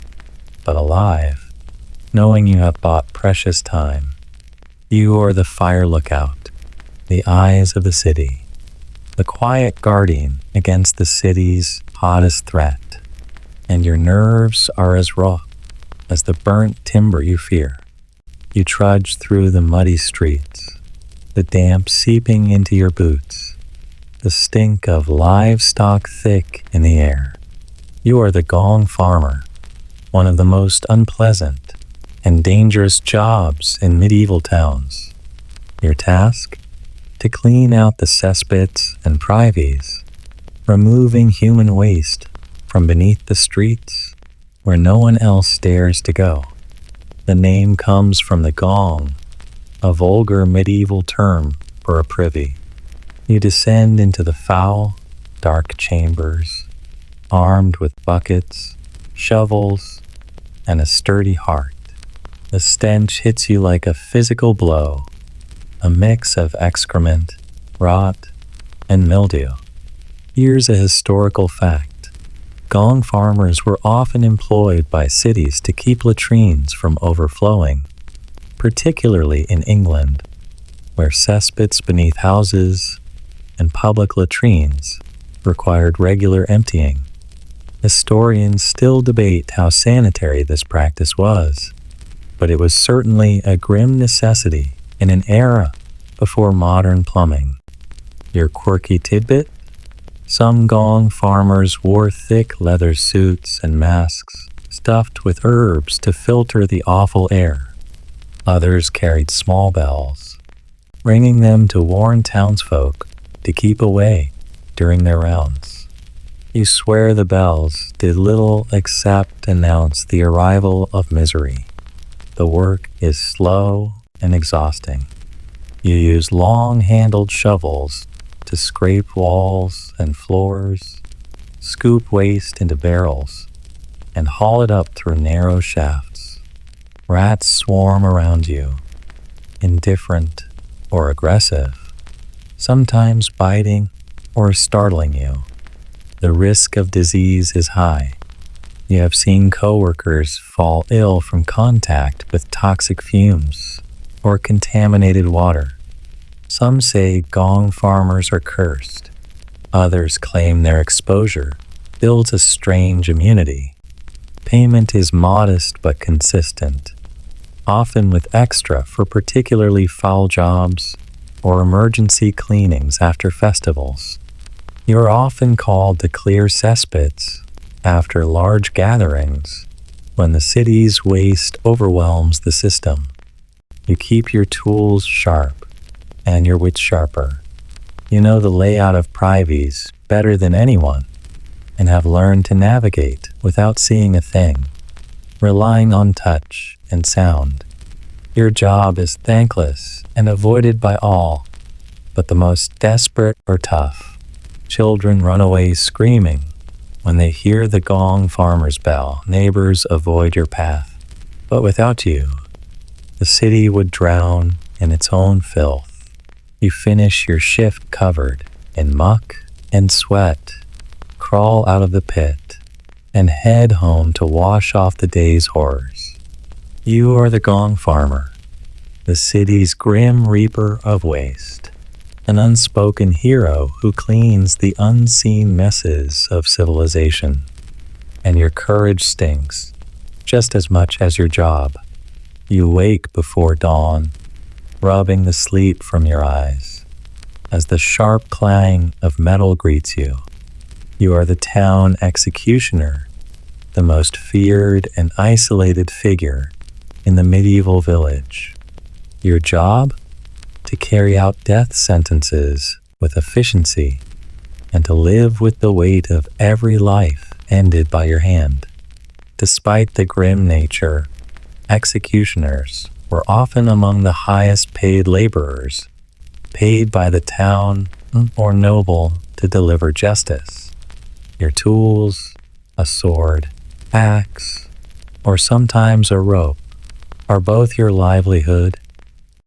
but alive, knowing you have bought precious time. You are the fire lookout, the eyes of the city, the quiet guardian against the city's hottest threat. And your nerves are as raw as the burnt timber you fear. You trudge through the muddy streets, the damp seeping into your boots, the stink of livestock thick in the air. You are the gong farmer, one of the most unpleasant and dangerous jobs in medieval towns. Your task? To clean out the cesspits and privies, removing human waste from beneath the streets where no one else dares to go. The name comes from the gong, a vulgar medieval term for a privy. You descend into the foul, dark chambers, armed with buckets, shovels, and a sturdy heart. The stench hits you like a physical blow, a mix of excrement, rot, and mildew. Here's a historical fact. Gong farmers were often employed by cities to keep latrines from overflowing, particularly in England, where cesspits beneath houses and public latrines required regular emptying. Historians still debate how sanitary this practice was, but it was certainly a grim necessity in an era before modern plumbing. Your quirky tidbit? Some Gong farmers wore thick leather suits and masks stuffed with herbs to filter the awful air. Others carried small bells, ringing them to warn townsfolk to keep away during their rounds. You swear the bells did little except announce the arrival of misery. The work is slow and exhausting. You use long-handled shovels to scrape walls and floors, scoop waste into barrels, and haul it up through narrow shafts. Rats swarm around you, indifferent or aggressive, sometimes biting or startling you. The risk of disease is high. You have seen coworkers fall ill from contact with toxic fumes or contaminated water. Some say Gong farmers are cursed. Others claim their exposure builds a strange immunity. Payment is modest but consistent, often with extra for particularly foul jobs or emergency cleanings after festivals. You are often called to clear cesspits after large gatherings when the city's waste overwhelms the system. You keep your tools sharp and your wits sharper. You know the layout of privies better than anyone and have learned to navigate without seeing a thing, relying on touch and sound. Your job is thankless and avoided by all, but the most desperate are tough. Children run away screaming when they hear the Gong farmer's bell. Neighbors avoid your path, but without you, the city would drown in its own filth. You finish your shift covered in muck and sweat, crawl out of the pit, and head home to wash off the day's horrors. You are the Gong farmer, the city's grim reaper of waste, an unspoken hero who cleans the unseen messes of civilization. And your courage stinks just as much as your job. You wake before dawn, rubbing the sleep from your eyes as the sharp clang of metal greets you. You are the town executioner, the most feared and isolated figure in the medieval village. Your job? To carry out death sentences with efficiency and to live with the weight of every life ended by your hand. Despite the grim nature, executioners were often among the highest paid laborers, paid by the town or noble to deliver justice. Your tools, a sword, axe, or sometimes a rope, are both your livelihood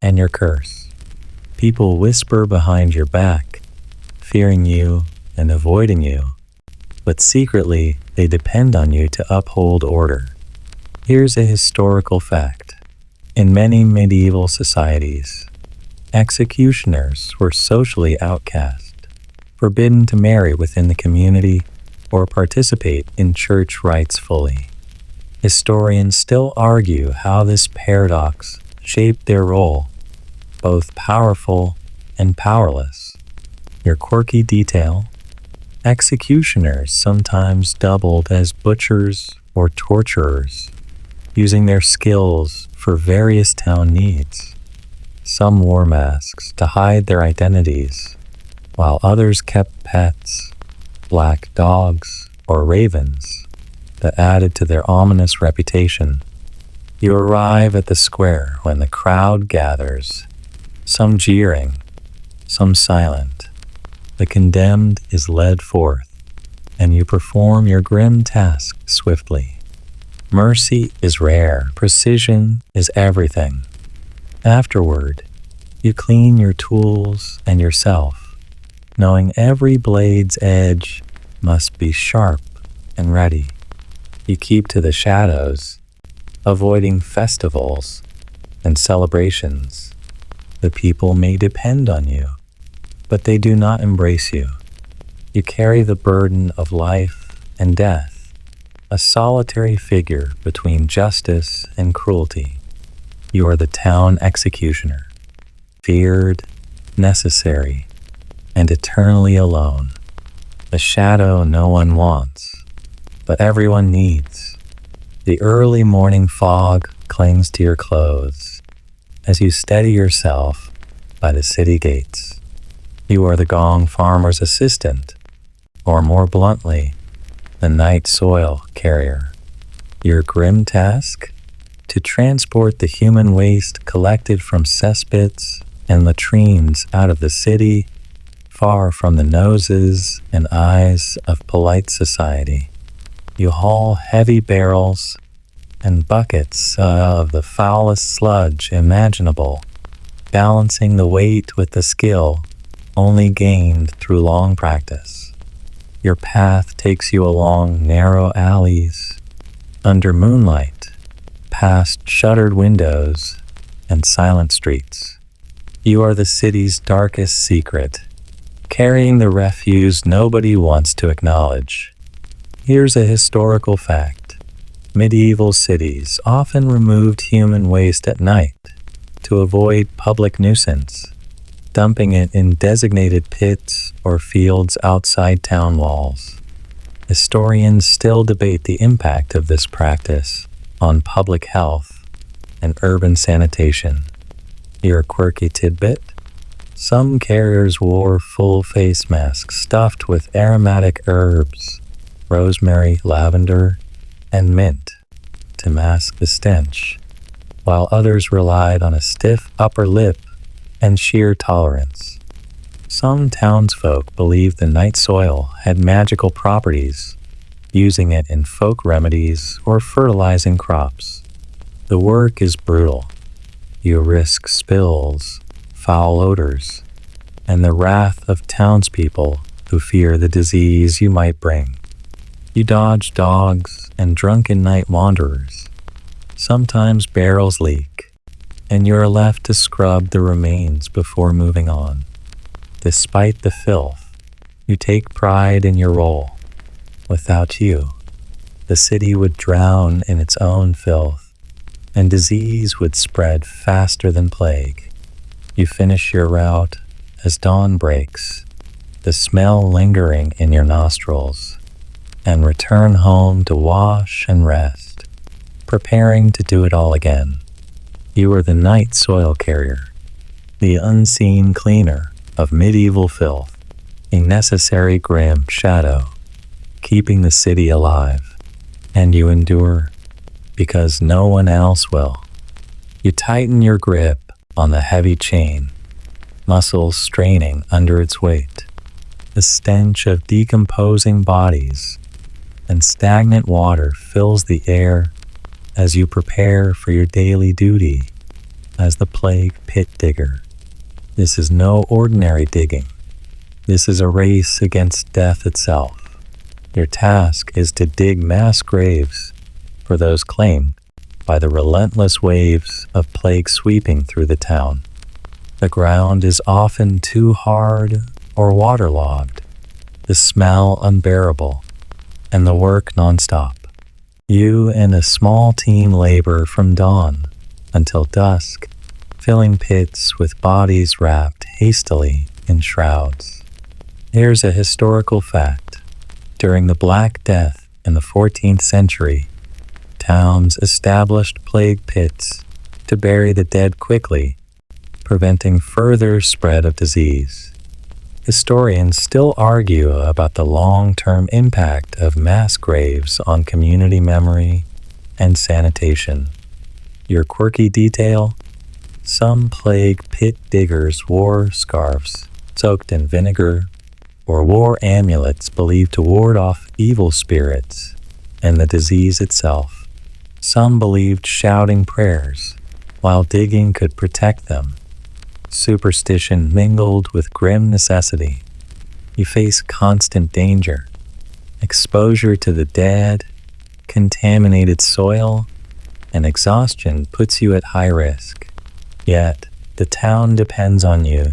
and your curse. People whisper behind your back, fearing you and avoiding you, but secretly they depend on you to uphold order. Here's a historical fact. In many medieval societies, executioners were socially outcast, forbidden to marry within the community or participate in church rites fully. Historians still argue how this paradox shaped their role, both powerful and powerless. Your quirky detail: executioners sometimes doubled as butchers or torturers, using their skills for various town needs. Some wore masks to hide their identities, while others kept pets, black dogs or ravens, that added to their ominous reputation. You arrive at the square when the crowd gathers, some jeering, some silent. The condemned is led forth, and you perform your grim task swiftly. Mercy is rare, precision is everything. Afterward, you clean your tools and yourself, knowing every blade's edge must be sharp and ready. You keep to the shadows, avoiding festivals and celebrations. The people may depend on you, but they do not embrace you. You carry the burden of life and death, a solitary figure between justice and cruelty. You are the town executioner, feared, necessary, and eternally alone. A shadow no one wants, but everyone needs. The early morning fog clings to your clothes as you steady yourself by the city gates. You are the gong farmer's assistant, or more bluntly, the night soil carrier. Your grim task? To transport the human waste collected from cesspits and latrines out of the city, far from the noses and eyes of polite society. You haul heavy barrels and buckets of the foulest sludge imaginable, balancing the weight with the skill only gained through long practice. Your path takes you along narrow alleys, under moonlight, past shuttered windows and silent streets. You are the city's darkest secret, carrying the refuse nobody wants to acknowledge. Here's a historical fact. Medieval cities often removed human waste at night to avoid public nuisance, dumping it in designated pits or fields outside town walls. Historians still debate the impact of this practice on public health and urban sanitation. Your quirky tidbit? Some carriers wore full face masks stuffed with aromatic herbs, rosemary, lavender, and mint to mask the stench, while others relied on a stiff upper lip and sheer tolerance. Some townsfolk believed the night soil had magical properties, using it in folk remedies or fertilizing crops. The work is brutal. You risk spills, foul odors, and the wrath of townspeople who fear the disease you might bring. You dodge dogs and drunken night wanderers. Sometimes barrels leak, and you're left to scrub the remains before moving on. Despite the filth, you take pride in your role. Without you, the city would drown in its own filth, and disease would spread faster than plague. You finish your route as dawn breaks, the smell lingering in your nostrils, and return home to wash and rest, preparing to do it all again. You are the night soil carrier, the unseen cleaner of medieval filth, a necessary grim shadow, keeping the city alive. And you endure because no one else will. You tighten your grip on the heavy chain, muscles straining under its weight. The stench of decomposing bodies and stagnant water fills the air as you prepare for your daily duty as the plague pit digger. This is no ordinary digging. This is a race against death itself. Your task is to dig mass graves for those claimed by the relentless waves of plague sweeping through the town. The ground is often too hard or waterlogged, the smell unbearable, and the work nonstop. You and a small team labor from dawn until dusk, filling pits with bodies wrapped hastily in shrouds. Here's a historical fact. During the Black Death in the 14th century, towns established plague pits to bury the dead quickly, preventing further spread of disease. Historians still argue about the long-term impact of mass graves on community memory and sanitation. Your quirky detail? Some plague pit diggers wore scarves soaked in vinegar or wore amulets believed to ward off evil spirits and the disease itself. Some believed shouting prayers while digging could protect them. Superstition mingled with grim necessity. You face constant danger, Exposure to the dead, contaminated soil, and exhaustion puts you at high risk. Yet, the town depends on you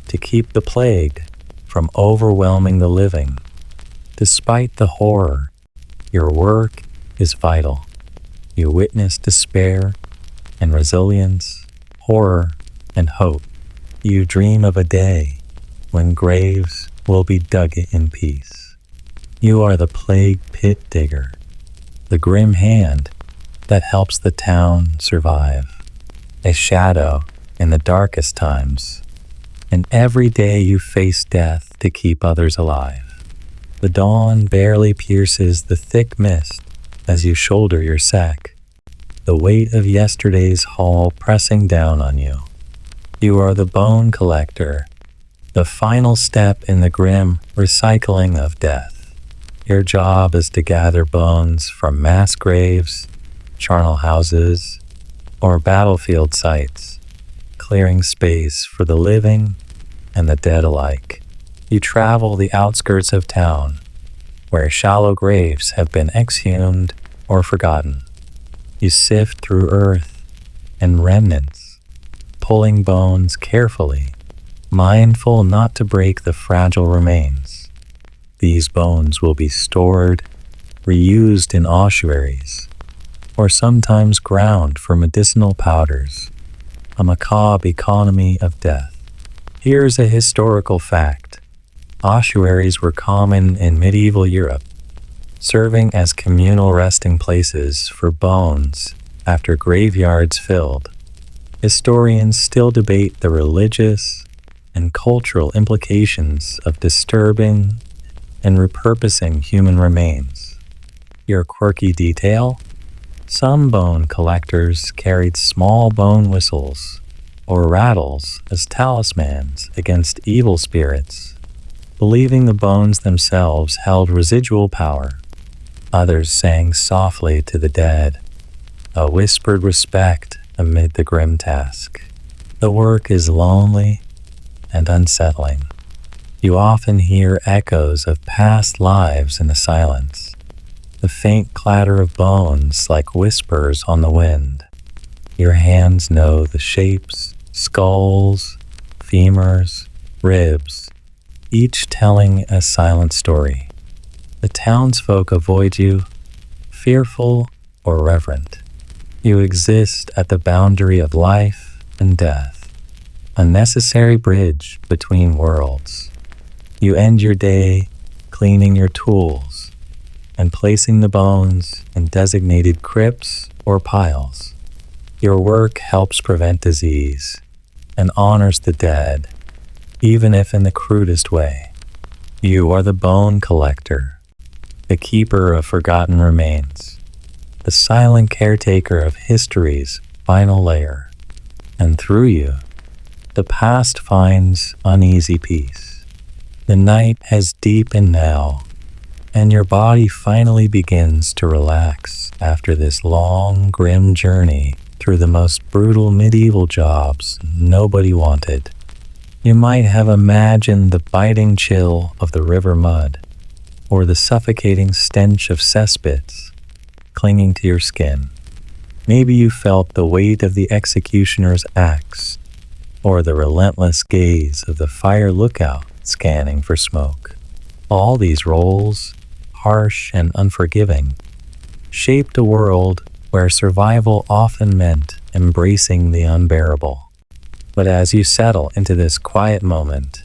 to keep the plague from overwhelming the living. Despite the horror, your work is vital. You witness despair and resilience, horror and hope. You dream of a day when graves will be dug in peace. You are the plague pit digger, the grim hand that helps the town survive. A shadow in the darkest times, and every day you face death to keep others alive. The dawn barely pierces the thick mist as you shoulder your sack, the weight of yesterday's haul pressing down on you. You are the bone collector, the final step in the grim recycling of death. Your job is to gather bones from mass graves, charnel houses, or battlefield sites, clearing space for the living and the dead alike. You travel the outskirts of town, where shallow graves have been exhumed or forgotten. You sift through earth and remnants, pulling bones carefully, mindful not to break the fragile remains. These bones will be stored, reused in ossuaries, or sometimes ground for medicinal powders. A macabre economy of death. Here's a historical fact. Ossuaries were common in medieval Europe, serving as communal resting places for bones after graveyards filled. Historians still debate the religious and cultural implications of disturbing and repurposing human remains. Your quirky detail? Some bone collectors carried small bone whistles or rattles as talismans against evil spirits, believing the bones themselves held residual power. Others sang softly to the dead, a whispered respect amid the grim task. The work is lonely and unsettling. You often hear echoes of past lives in the silence, the faint clatter of bones like whispers on the wind. Your hands know the shapes, skulls, femurs, ribs, each telling a silent story. The townsfolk avoid you, fearful or reverent. You exist at the boundary of life and death, a necessary bridge between worlds. You end your day cleaning your tools and placing the bones in designated crypts or piles. Your work helps prevent disease and honors the dead, even if in the crudest way. You are the bone collector, the keeper of forgotten remains, the silent caretaker of history's final layer. And through you, the past finds uneasy peace. The night has deepened now, and your body finally begins to relax after this long, grim journey through the most brutal medieval jobs nobody wanted. You might have imagined the biting chill of the river mud, or the suffocating stench of cesspits clinging to your skin. Maybe you felt the weight of the executioner's axe, or the relentless gaze of the fire lookout scanning for smoke. All these roles, harsh and unforgiving, shaped a world where survival often meant embracing the unbearable. But as you settle into this quiet moment,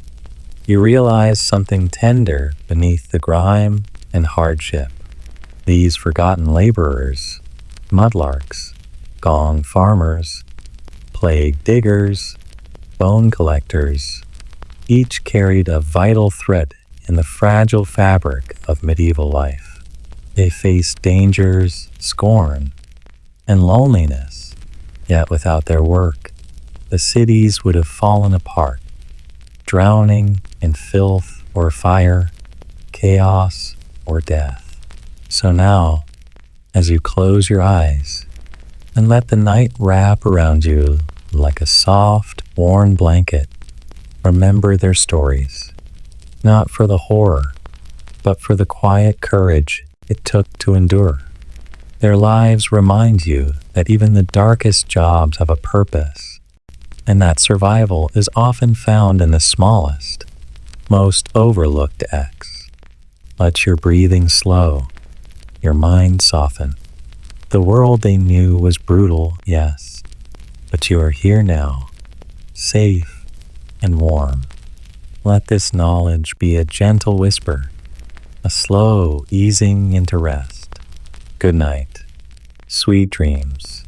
you realize something tender beneath the grime and hardship. These forgotten laborers, mudlarks, gong farmers, plague diggers, bone collectors, each carried a vital thread in the fragile fabric of medieval life. They faced dangers, scorn, and loneliness, yet without their work, the cities would have fallen apart, drowning in filth or fire, chaos or death. So now, as you close your eyes and let the night wrap around you like a soft, worn blanket, remember their stories, not for the horror, but for the quiet courage it took to endure. Their lives remind you that even the darkest jobs have a purpose, and that survival is often found in the smallest, most overlooked acts. Let your breathing slow, your mind soften. The world they knew was brutal, yes, but you are here now, safe and warm. Let this knowledge be a gentle whisper, a slow easing into rest. Good night, sweet dreams.